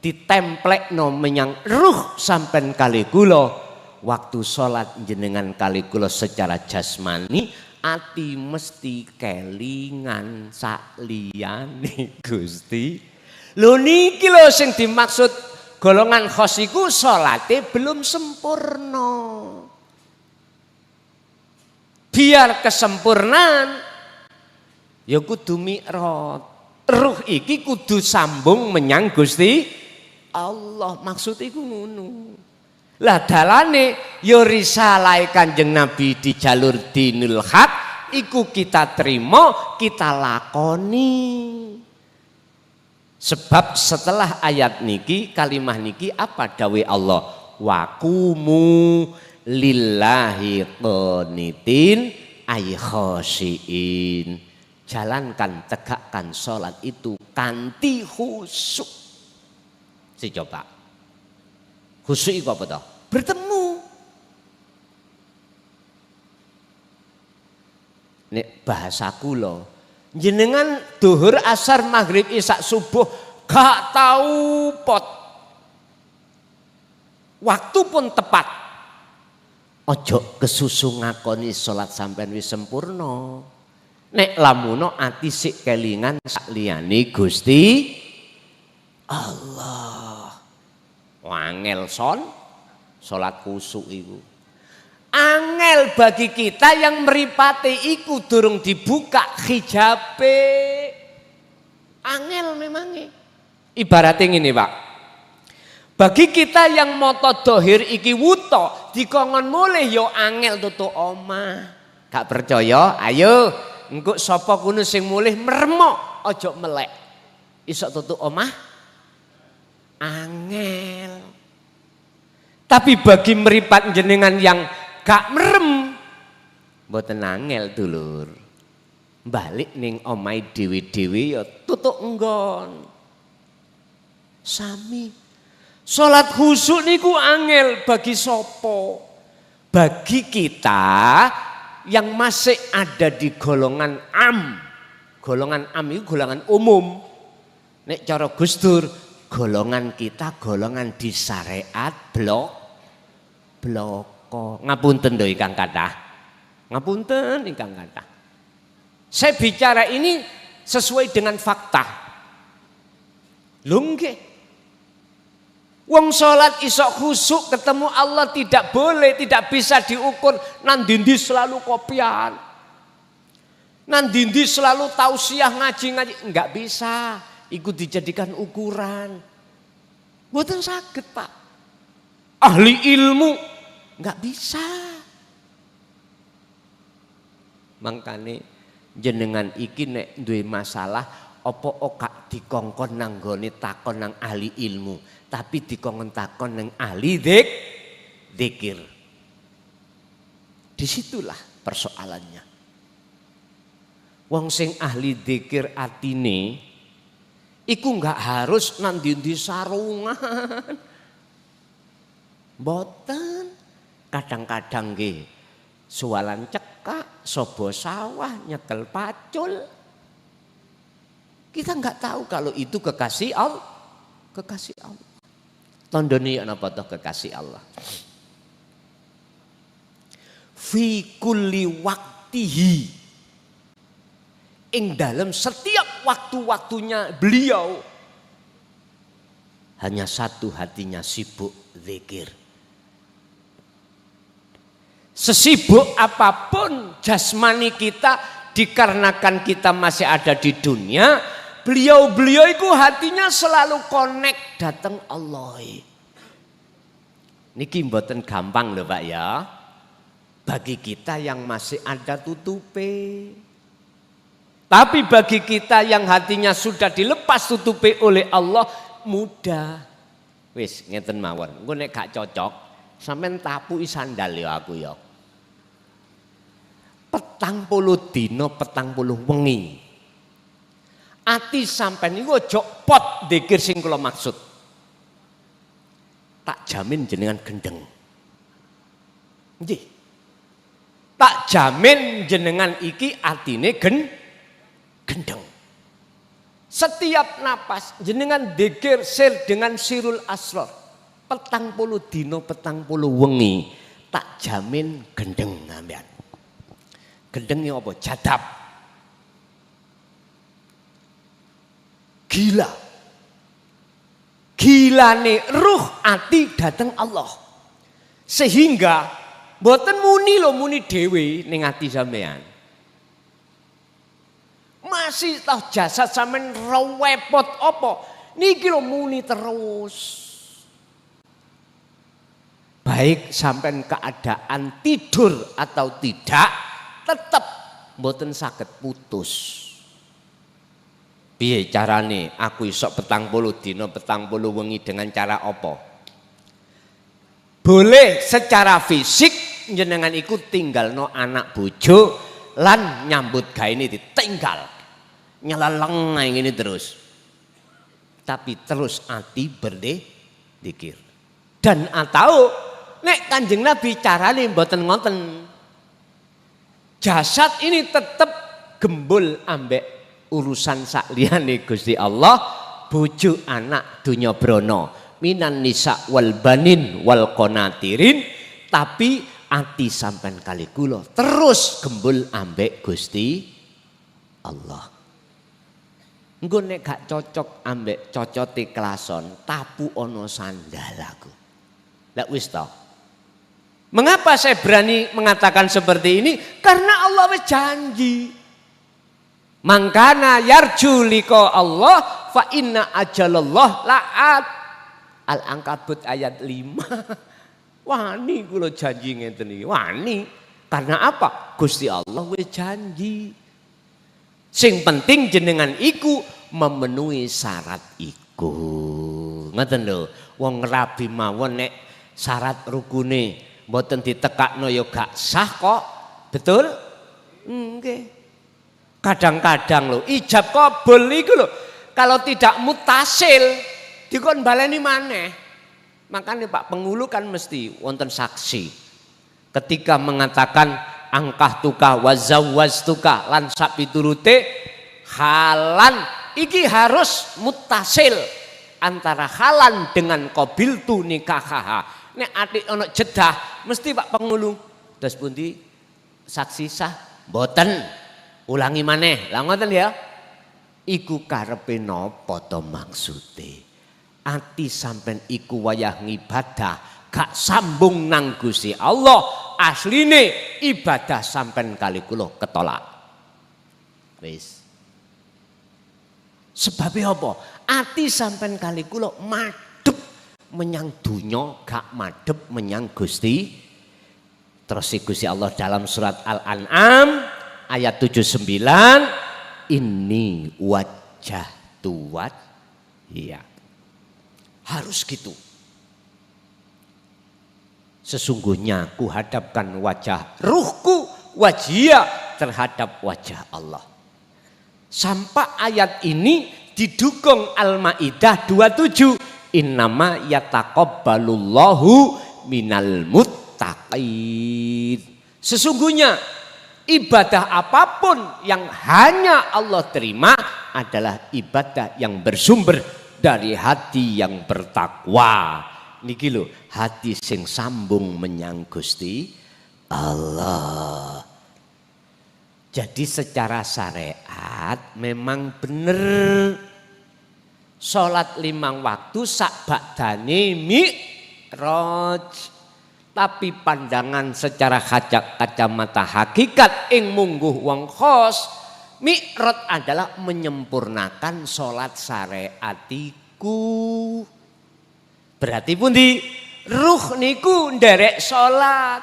ditemplekno menyang ruh sampean kali kula, waktu salat jenengan kali kula secara jasmani ati mesti kelingan sak liyane Gusti. Lho niki lho sing dimaksud golongan khos iku salate belum sempurna. Biar kesempurnaan ya kudu mi'raj. Ruh iki kudu sambung menyang Gusti Allah. Maksud iku ngono. Lah dalane ya risalah Kanjeng Nabi di jalur dinul haq iku kita terima, kita lakoni. Sebab setelah ayat niki, kalimah niki apa dawuh Allah? Waqumu lillahi qanitin ay khoshiin. jalankan, tegakkan sholat itu kanthi khusyuk. Si coba. Khusyuk itu apa toh? Bertemu. Nek bahasaku loh. Jenengan duhur, asar, maghrib, isya, subuh gak tahu pot. Waktu pun tepat. Ojo kesusu ngakoni sholat sampean wis sempurna. Nek lamuno ati sik kelingan sakliyane Gusti Allah. Wangel son sholat khusyuk iku. Angel bagi kita yang meripati iku durung dibuka hijabe. Angel memangnya. Ibaratnya ini Pak. Bagi kita yang moto dohir iki wuto dikongkon mulih yo angel tutu omah. Gak percaya? Ayo, engko sapa kuno sing mulih meremok ojo melek. Isok tutu omah angel. Tapi bagi meripat jenengan yang gak merem mboten angel dulur. Balik ning omahe dhewe-dhewe ya tutuk enggon. Sami salat khusyuk niku angel bagi sopo? Bagi kita yang masih ada di golongan am. Golongan am itu golongan umum. Nek cara Gus Dur, golongan kita golongan di syariat bloko. Ngapunten lho ingkang kathah. Ngapunten ingkang kathah. Saya bicara ini sesuai dengan fakta. Lho nggih. Wong sholat isok khusyuk ketemu Allah tidak boleh, tidak bisa diukur. Nandindi selalu kopian. Nandindi selalu tausiah ngaji. Enggak bisa. Ikut dijadikan ukuran. Mboten saged Pak. Ahli ilmu. Enggak bisa. Mangkane jenengan iki nek duwe masalah. Apa gak dikongkon nanggone takon nang ahli ilmu. Tapi dikongkon takon nang ahli dzikir. Disitulah persoalannya. Wong sing ahli dzikir atine iku gak harus nang ndi sarungan. Mboten. Kadang-kadang nggih suwalan cekak, sobo sawah, nyekel pacul. Kita nggak tahu kalau itu kekasih Allah. Kekasih Allah. Tandane napa toh kekasih Allah. Fi kulli waqtihi. Ing dalam setiap waktu-waktunya beliau hanya satu hatinya sibuk zikir. Sesibuk apapun jasmani kita dikarenakan kita masih ada di dunia, beliau itu hatinya selalu connect datang Allah. Niki mboten gampang lho Pak ya. Bagi kita yang masih ada tutupe. Tapi bagi kita yang hatinya sudah dilepas tutupe oleh Allah mudah. Wis ngeten mawon. Engko nek gak cocok sampean tapuki sandal ya aku ya. 40 dina 40 wengi. Ati sampean niku aja pot dzikir sing kula maksud. Tak jamin jenengan gendeng. Nggih. Tak jamin jenengan iki atine gendeng. Setiap napas jenengan dzikir sir dengan sirul asrar. 40 dina 40 wengi. Tak jamin gendeng sampean. Gendengnya apa? Jadab. Gila. Gilane ruh ati dateng Allah. Sehingga mboten muni lho muni dhewe ning ati sampean. Masih tahu jasad sampean rewepot apa? Niki lho muni terus. Baik sampean keadaan tidur atau tidak tetap mboten saged putus. Piye carane aku iso 40 dina 40 wengi dengan cara apa? Boleh secara fisik jenengan iku tinggalno anak bojo lan nyambut gaene ditinggal. nyeleleng ini terus. Tapi terus ati berdikir. Dan atau nek Kanjeng Nabi carane mboten ngoten. Jasad ini tetap gembul ambek urusan sakliyane Gusti Allah, bojo anak dunya brana, minan nisa wal banin wal qanatirin, tapi ati sampean kali kula terus gembul ambek Gusti Allah. Engko nek gak cocok ambek cocote klason, tapu ono sandalaku. Lah wis to. Mengapa saya berani mengatakan seperti ini? Karena Allah wis janji. Mangkana yarju liqa Allah fa inna ajalallah la'at. Al-Ankabut ayat 5. Wani kula janji ngeten iki. Wani. Karena apa? Gusti Allah wis janji. Sing penting jenengan iku memenuhi syarat iku. Ngoten lho, wong rabi mawon nek syarat rukune mboten ditekakno ya gak sah kok. Betul? Nggih. Kadang-kadang lho ijab qabul iku lho kalau tidak mutasil dikon baleni maneh. Makanya Pak Penghulu kan mesti wonten saksi. Ketika mengatakan angkah tuka wazawaz tuka lan sak piturute halan iki harus mutasil antara halan dengan qabil tu nikahaha. Nek atik ono jedah mesti Pak Penghulu terus pundi saksi sah mboten ulangi maneh. Lah ngoten ya. Iku karepe napa to maksude? Ati sampean iku wayah ngibadah gak sambung nang Gusti Allah. Asline ibadah sampean kali kula ketolak. Wis. Sebabnya apa? Ati sampean kali kula madhep menyang dunya, gak madhep menyang Gusti. Terus Gusti Allah dalam surat Al-An'am ayat 79, ini wajah tuwat. Iya. Harus gitu. Sesungguhnya kuhadapkan wajah ruhku wajia terhadap wajah Allah. Sampai ayat ini didukung Al-Maidah 27. Innama yataqabbalullahu minal muttaqin. Sesungguhnya ibadah apapun yang hanya Allah terima adalah ibadah yang bersumber dari hati yang bertakwa. Niki lho, hati sing sambung menyang Gusti Allah. Jadi secara syariat memang bener salat 5 waktu sak ba'dane mi'raj. Tapi pandangan secara kacamata hakikat ing mungguh wong khos, mi'raj adalah menyempurnakan salat syariatiku. Berarti pundi ruh niku nderek salat.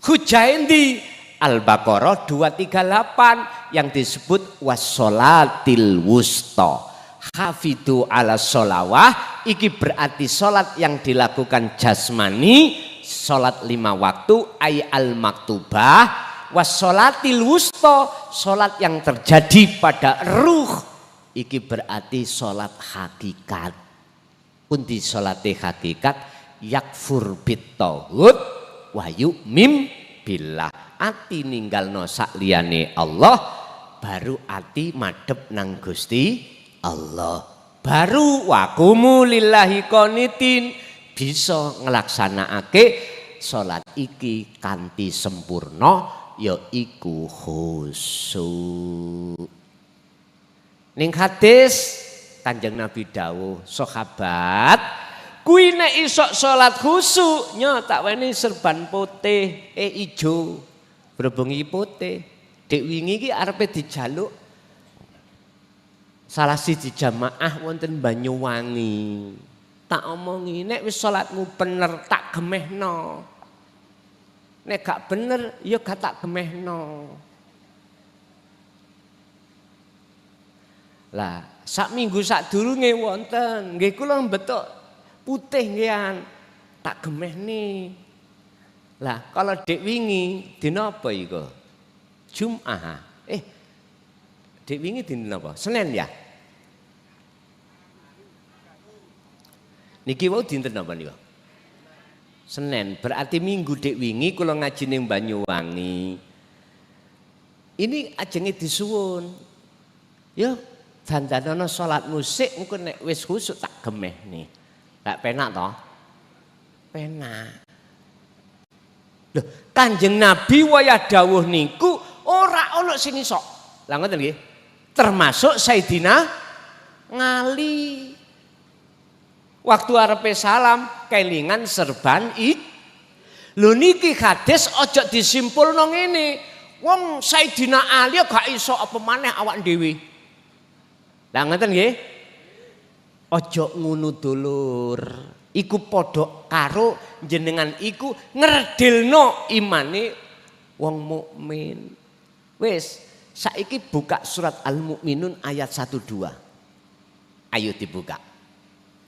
Hujaendi Al-Baqarah 238 yang disebut wassolatil wusta. Hafidhu ala sholawah iki berarti salat yang dilakukan jasmani, salat 5 waktu ay al maktubah, wassolatil wusta salat yang terjadi pada ruh iki berarti salat hakikat. Pundi salate hakikat yakfur bittauhid wa yu'min billah. Ati ninggalno sakliyane Allah baru ati madhep nang Gusti Allah. Baru waqumu lillahi qanitin bisa nglaksanakake salat iki kanthi sempurna yaiku khusyuk. Ning hadis Kanjeng Nabi dawuh, sahabat, kuwi nek isok salat khusyuk, nya tak weni serban putih, ijo. Berbeng iki putih. Dek wingi iki arepe dijaluk salah siji jamaah wonten Banyuwangi. Tak omongi, nek wis salatmu bener tak gemehno. Nek gak bener ya gak tak gemehno. Lah sak minggu sak durunge wonten nggih kula mbetuk putih nggih tak gemehne. Lah kalau dek wingi dina apa iku? Jumat. Dek wingi dinten apa? Senin ya? Niki wau dinten apa niku? Senin, berarti minggu dek wingi kula ngaji ning Banyuwangi. Ini ajenge disuwun. Ya dandanono salat musik engko nek wis khusuk tak gemeh nih. Gak penak toh? Penak. Loh, Kanjeng Nabi wayah dawuh niku ora ana sing iso. Lah ngoten nggih. Termasuk Sayyidina Ali. Waktu arepe salam kelingan serban lho niki hadis aja disimpulno ngene. Wong Sayyidina Ali gak iso apa maneh awak dhewe. Lah ngoten nggih. Aja ngono dulur. Iku padha karo jenengan iku ngredilno imane wong mukmin. Wis, saiki buka surat Al-Mu'minun ayat 1-2. Ayo dibuka.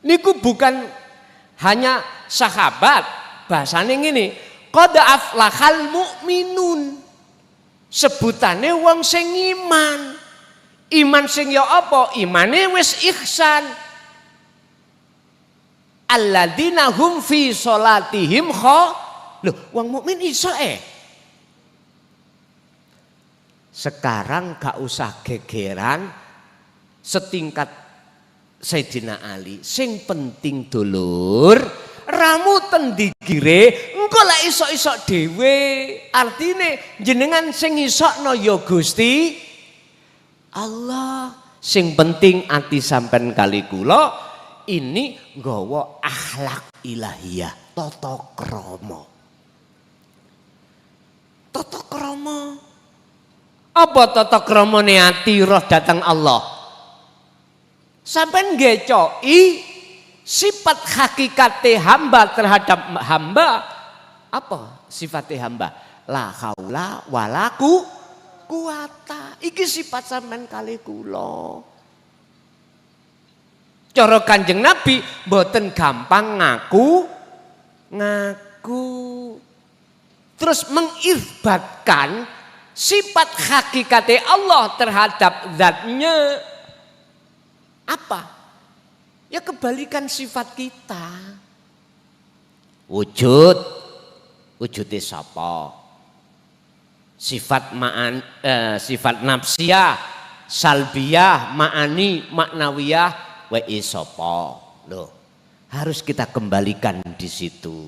Niku bukan hanya sahabat, bahasane ngene, qad aflahal mu'minun. Sebutane wong sing iman. Iman sing ya apa? Imane wis ihsan. Alladzina hum fi sholatihim Loh, wong mukmin iso Sekarang gak usah gegeran setingkat Sayyidina Ali. Sing penting dulur, ramu tendigire engko lek iso-iso dhewe. Artine jenengan sing isokno ya Gusti Allah. Sing penting ati sampean kali kula ini nggawa akhlak ilahiyah, tata krama. Tata krama. Apa tata kramane ati roh datang Allah? Sampeyan ngecoki sifat hakikate hamba terhadap hamba. Apa sifatnya hamba? La haula wala quwata. Iki sifat sampeyan kali kula. Cara Kanjeng Nabi mboten gampang ngaku. Terus mengisbatkan sifat hakikate Allah terhadap zatnya. Apa? Ya kebalikan sifat kita. Wujudnya sapa? Sifat sifat nafsiyah, salbiyah, ma'ani, maknawiyah, wa sapa. Loh, harus kita kembalikan di situ.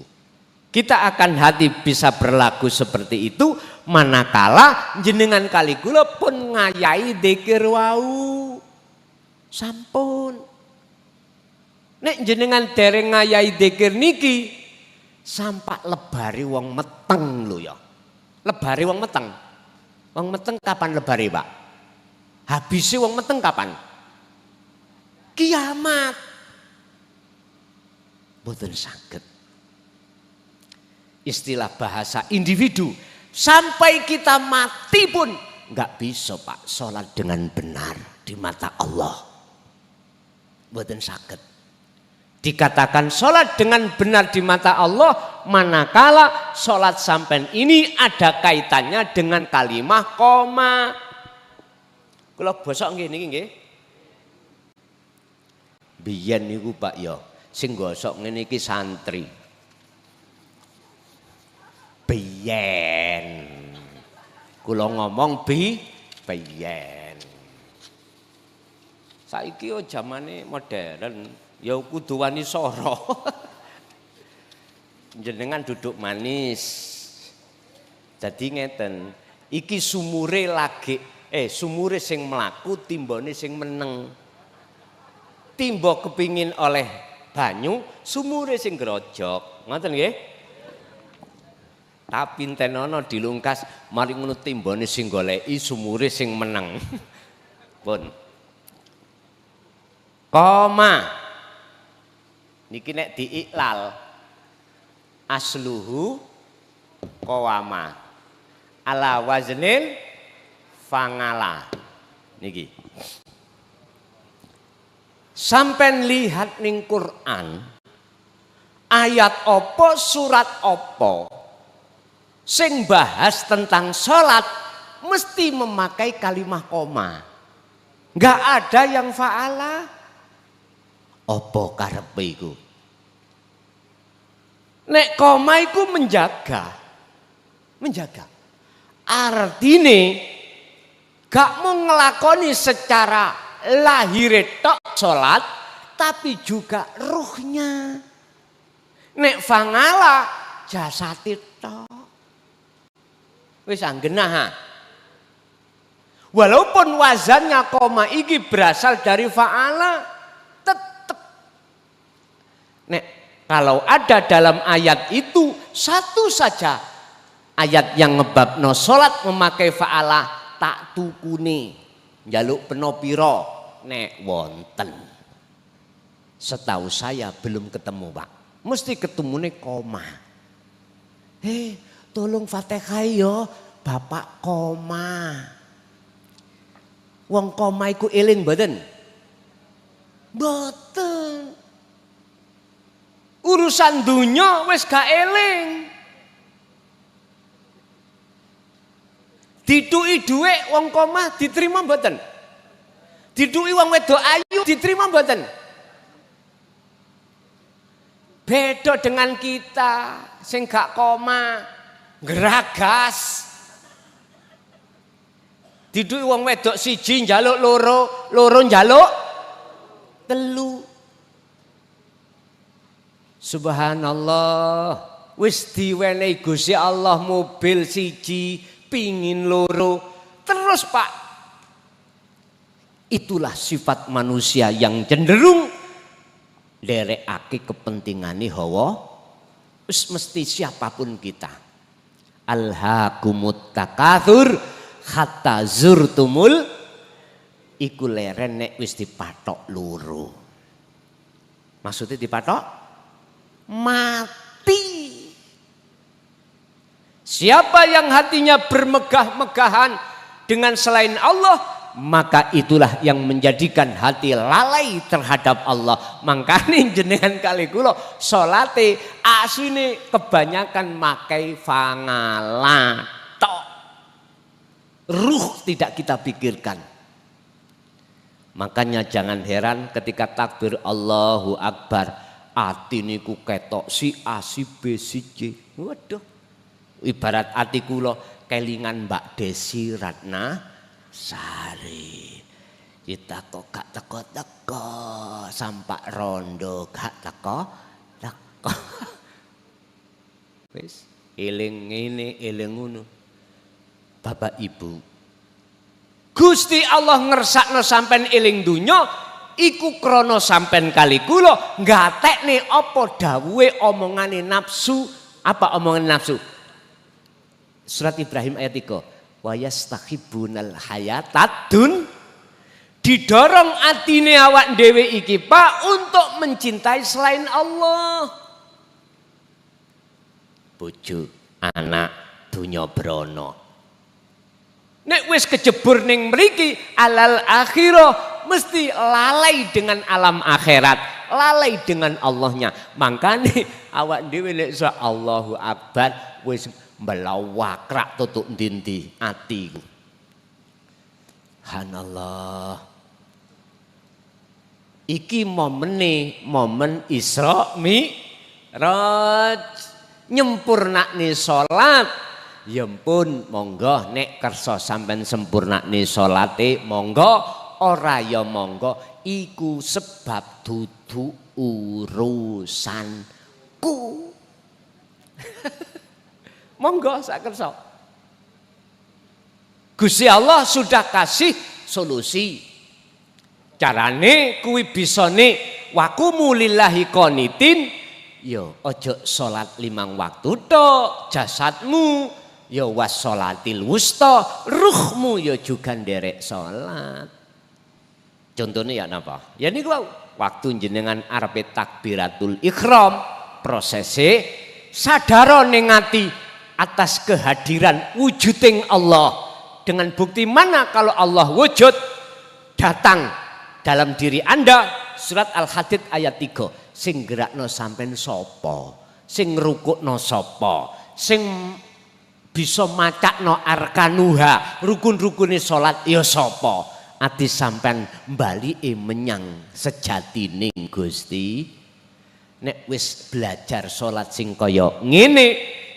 Kita akan bisa berlaku seperti itu manakala jenengan kali kula pun ngayahi dzikir wau. Sampun. Nek jenengan dereng ngayahi dzikir niki sampak lebari wong meteng lho ya. Lebari wong meteng. Wong meteng kapan lebari, Pak? Habise wong meteng kapan? Kiamat. Mboten saged. Istilah bahasa individu. Sampai kita mati pun nggak bisa, Pak, sholat dengan benar di mata Allah. Mboten saged. Dikatakan sholat dengan benar di mata Allah manakala sholat sampean ini ada kaitannya dengan kalimah koma. Kula bosok nggih niki nggih. Biyen niku Pak ya, sing gosok ngene iki santri. Biyen. Kula ngomong biyen. Saiki yo zamane modern, ya kudu wani soro. Jenengan duduk manis. Jadi ngeten, iki sumure lagi sumure sing mlaku timbone sing meneng. Timba kepingin oleh banyu, sumure sing grojok. Ngoten nggih? Tapi tenono dilungkas, mari ngono timbane sing goleki sumure sing meneng. Pun. Koma. Niki nek diiklal asluhu qawama. Ala waznil fangala. Niki. Sampai lihat ning Quran ayat opo surat opo sing bahas tentang sholat mesti memakai kalimah koma. Enggak ada yang fa'ala. Apa karepe iku? Nek koma iku menjaga. Menjaga. Artine gak mau ngelakoni secara lahir tok salat, tapi juga ruhnya. Nek fangala jasad tok. Wis anggenah ha. Walaupun wazannya koma iki berasal dari fa'ala, tetap. Nek kalau ada dalam ayat itu satu saja ayat yang ngebabno salat memakai fa'ala tak tukune njaluk penopiro nek wonten. Setahu saya belum ketemu Pak. Mesti ketemune koma. Tolong Fatihah yo Bapak koma. Wong koma iku eling mboten? Mboten. Urusan dunya wis gak eling. Dituki dhuwit wong koma diterima mboten? Dituki wong wedok ayu diterima mboten? Beda dengan kita sing gak koma, geragas. Diduki wong wedok siji njaluk loro, loro njaluk telu. Subhanallah, wis diwenehi Gusti Allah mobil siji, pingin loro. Terus Pak, itulah sifat manusia yang cenderung nderekake kepentingane hawa. Wis mesti siapapun kita. Alhaakumut takatsur hatta zurtumul iku leren nek wis dipatok loro. Maksudnya dipatok mati. Siapa yang hatinya bermegah-megahan dengan selain Allah, maka itulah yang menjadikan hati lalai terhadap Allah. Makanya jenengan kali kula salate asline kebanyakan makai fangala tok. Ruh tidak kita pikirkan. Makanya jangan heran ketika takbir Allahu Akbar, ati niku ketok si A si B si C. Waduh. Ibarat ati kula kelingan Mbak Desi Ratna Sari. Kita kok gak teko-teko, sampak rondo gak teko-teko. Wis eling ngene eling ngono. Bapak Ibu, Gusti Allah ngersakno sampean eling dunya iku krana sampean kali kula ngatekne apa dawuhe omongane nafsu. Apa omongan nafsu? Surat Ibrahim ayat 3. Wa yastakhibunal hayatad didorong atine awak dhewe iki Pak untuk mencintai selain Allah. Bojo, anak, dunya brana. Nek wis kejebur ning mriki alal akhirah mesti lalai dengan alam akhirat, lalai dengan Allahnya. Makanya awak dhewe nek Allahu Akbar wis melawakrak tutuk ndi-ndi atiku. Subhanallah. Iki momene momen Isra Mi'raj. Nyempurnakne salat. Ya ampun, monggo nek kersa sampean sempurnakne salate monggo, ora ya monggo, iku sebab dudu urusanku. Monggo sak kersa. Gusti Allah sudah kasih solusi. Carane kuwi bisane waqumu lillahi qanitin, ya aja salat 5 waktu tok, jasadmu ya wassolatil wusta, ruhmu ya juga nderek salat. Contohnya ya napa? Ya niku waktu jenengan arepe takbiratul ihram, prosese sadar ning ati atas kehadiran wujuding Allah. Dengan bukti mana kalau Allah wujud datang dalam diri Anda? Surat Al-Hadid ayat 3. Sing gerakno sampean sapa? Sing ngrukukno sapa? Sing bisa macakno arkanuha, rukun-rukune salat ya sapa? ati sampean mbalike menyang sejatining Gusti. Nek wis belajar salat sing kaya ngene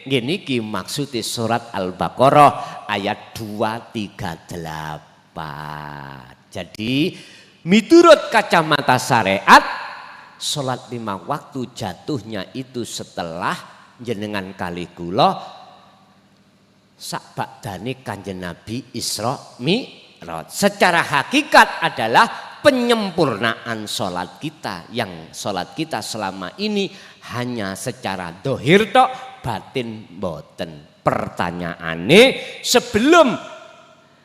iki maksude surat Al-Baqarah ayat 238. Jadi miturut kacamata syariat salat 5 waktu jatuhnya itu setelah jenengan kali kula sakbadane Kanjeng Nabi Isra Mi'raj. Secara hakikat adalah penyempurnaan sholat kita, yang sholat kita selama ini hanya secara dohir tok, batin boten. Pertanyaannya, sebelum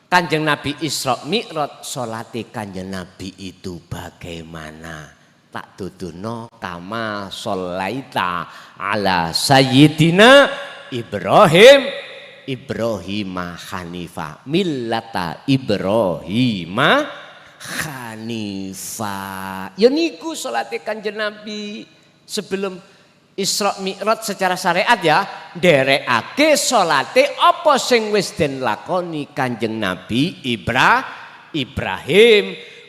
Kanjeng Nabi Isra Mi'raj sholate Kanjeng Nabi itu bagaimana? Tak duduno kama sholaita ala sayyidina Ibrahima Hanifa, millata Ibrahima Hanifa. Ya niku salate Kanjeng Nabi sebelum Isra Mi'raj secara syariat ya, nderekake salate apa sing wis den lakoni Kanjeng Nabi Ibrahim.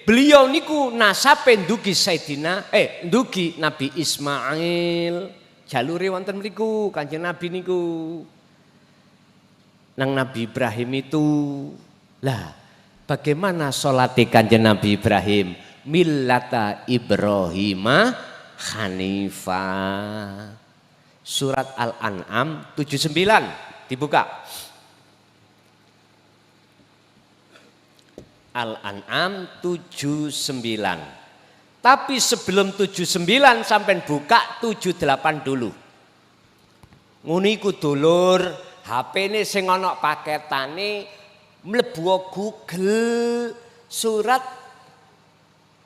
Beliau niku nasabe ndugi ndugi Nabi Ismail. Jalure wonten mriku Kanjeng Nabi niku. Nang Nabi Ibrahim itu lah bagaimana sholati Kanjeng Nabi Ibrahim? Millata Ibrahima Hanifa. Surat Al-An'am 79 dibuka. Al-An'am 79. Tapi sebelum 79 sampai buka 78 dulu. Nguniku dulur HP ini sing ana paketane mlebu Google surat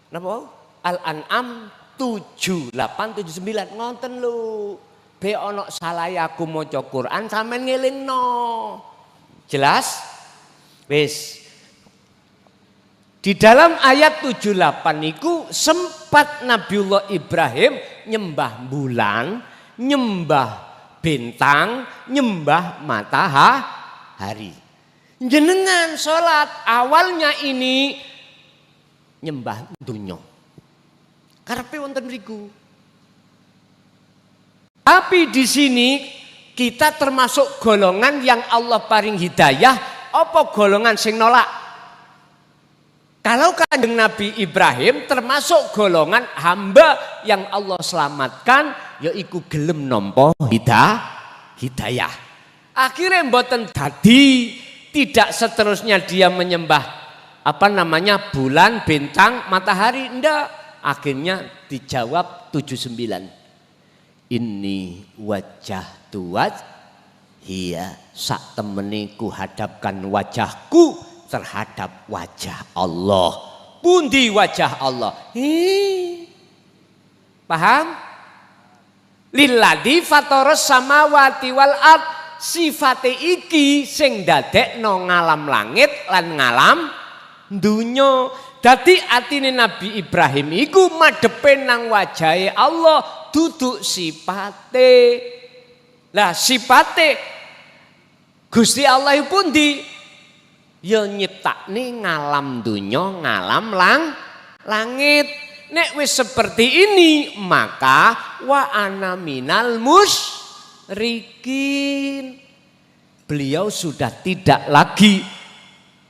napa Al-An'am 7879 ngonten lho. Be ana salahe aku maca Quran sampean ngelingno. Jelas? Wis. Di dalam ayat 78 niku sempat Nabiullah Ibrahim nyembah bulan, nyembah bintang, nyembah matahari. Jenengan sholat awalnya ini nyembah dunya. Karepe wonten mriku. Tapi di sini kita termasuk golongan yang Allah paring hidayah, apa golongan sing nolak? Kalau Kanjeng Nabi Ibrahim termasuk golongan hamba yang Allah selamatkan, yaiku gelem nampa hidayah. Akhirnya mboten dadi, tidak seterusnya dia menyembah bulan, bintang, matahari, ndak. Akhirnya dijawab 79. Ini wajah tuwaj hiya sak temene ku hadapkan wajahku terhadap wajah Allah. Pundi wajah Allah? Paham? Lilladzi fataras samawati wal ard. Sifate iki sing dadekno ngalam langit lan ngalam dunya. Dadi atine Nabi Ibrahim iku madhepe nang wajahe Allah, duduk sifate. Lah sifate Gusti Allah pundi? Ya nyiptakne ngalam dunya, ngalam langit. Nek wis seperti ini maka wa ana minal musyrikin. Beliau sudah tidak lagi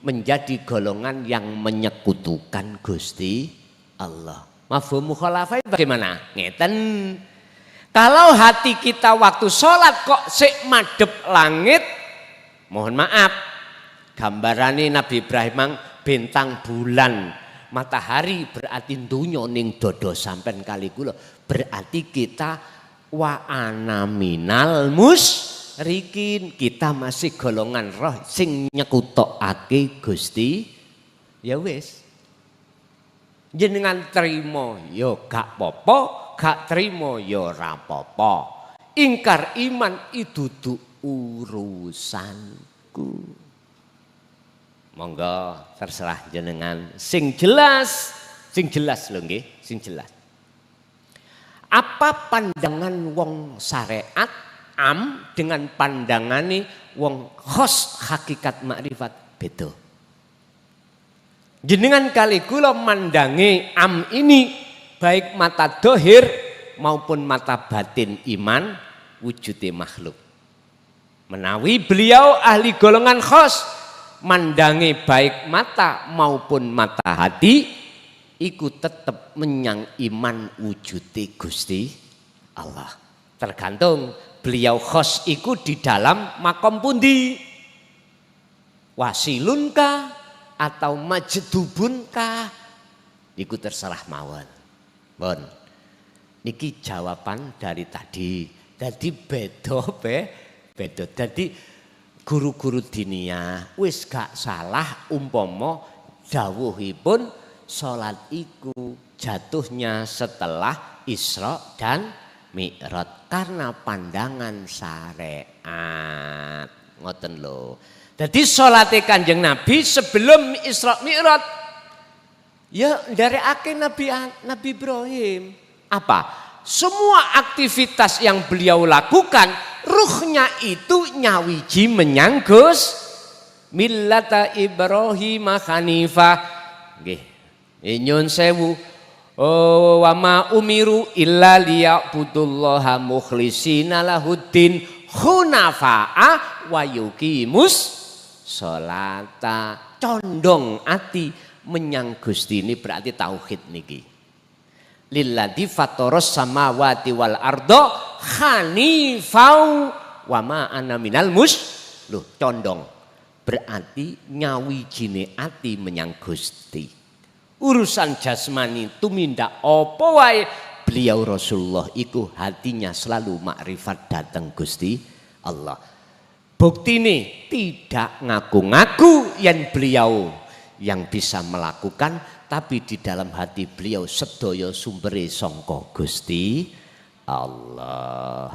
menjadi golongan yang menyekutukan Gusti Allah. Mafhum mukhalafah bagaimana? Ngeten. Kalau hati kita waktu sholat kok sik madhep langit, mohon maaf, gambarane Nabi Ibrahim mang bintang bulan matahari berarti dunya ning dodo sampean kali kula, berarti kita wa ana minal musyrikin, kita masih golongan roh sing nyekutokake Gusti. Ya wis, jenengan trimo ya gak popo, gak trimo ya ora popo. Ingkar iman itu urusanku. Monggo terserah jenengan sing jelas lho nggih, sing jelas. Apa pandangan wong syariat am dengan pandangane wong khos hakikat makrifat beda. Jenengan kali kula mandangi am ini baik mata dohir maupun mata batin iman wujudnya makhluk. Menawi beliau ahli golongan khos mandangi baik mata maupun mata hati iku tetap menyang iman wujudnya Gusti Allah. Tergantung beliau khos iku di dalam makom pundi, wasilun kah atau majdubun kah, iku terserah mawon. Bon, niki jawaban dari tadi. Jadi beda. Jadi guru-guru diniyah wis gak salah umpama dawuhipun salat iku jatuhnya setelah Isra dan Mi'raj karena pandangan syariat. Ngoten lho. Jadi salate Kanjeng Nabi sebelum Isra Mi'raj ya dari akhir Nabi Ibrahim. Apa? Semua aktivitas yang beliau lakukan ruhnya itu nyawiji menyanggus millata Ibrahim Hanifah. Nggih. Nyun sewu. Oh, wa ma umiru illa liya'budullaha mukhlishina lahuddin hunafa'a wa yuqimus sholata. Condong ati menyang Gusti ini berarti tauhid niki. Lilladzi fataras samawati wal ardo hanifau wa ma ana minal loh condong berarti nyawijine ati menyang Gusti. Urusan jasmani tumindak apa wae beliau Rasulullah iku hatinya selalu makrifat datang Gusti Allah. Buktine tidak ngaku-ngaku yang beliau yang bisa melakukan, tapi di dalam hati beliau sedaya sumbere sangka Gusti Allah.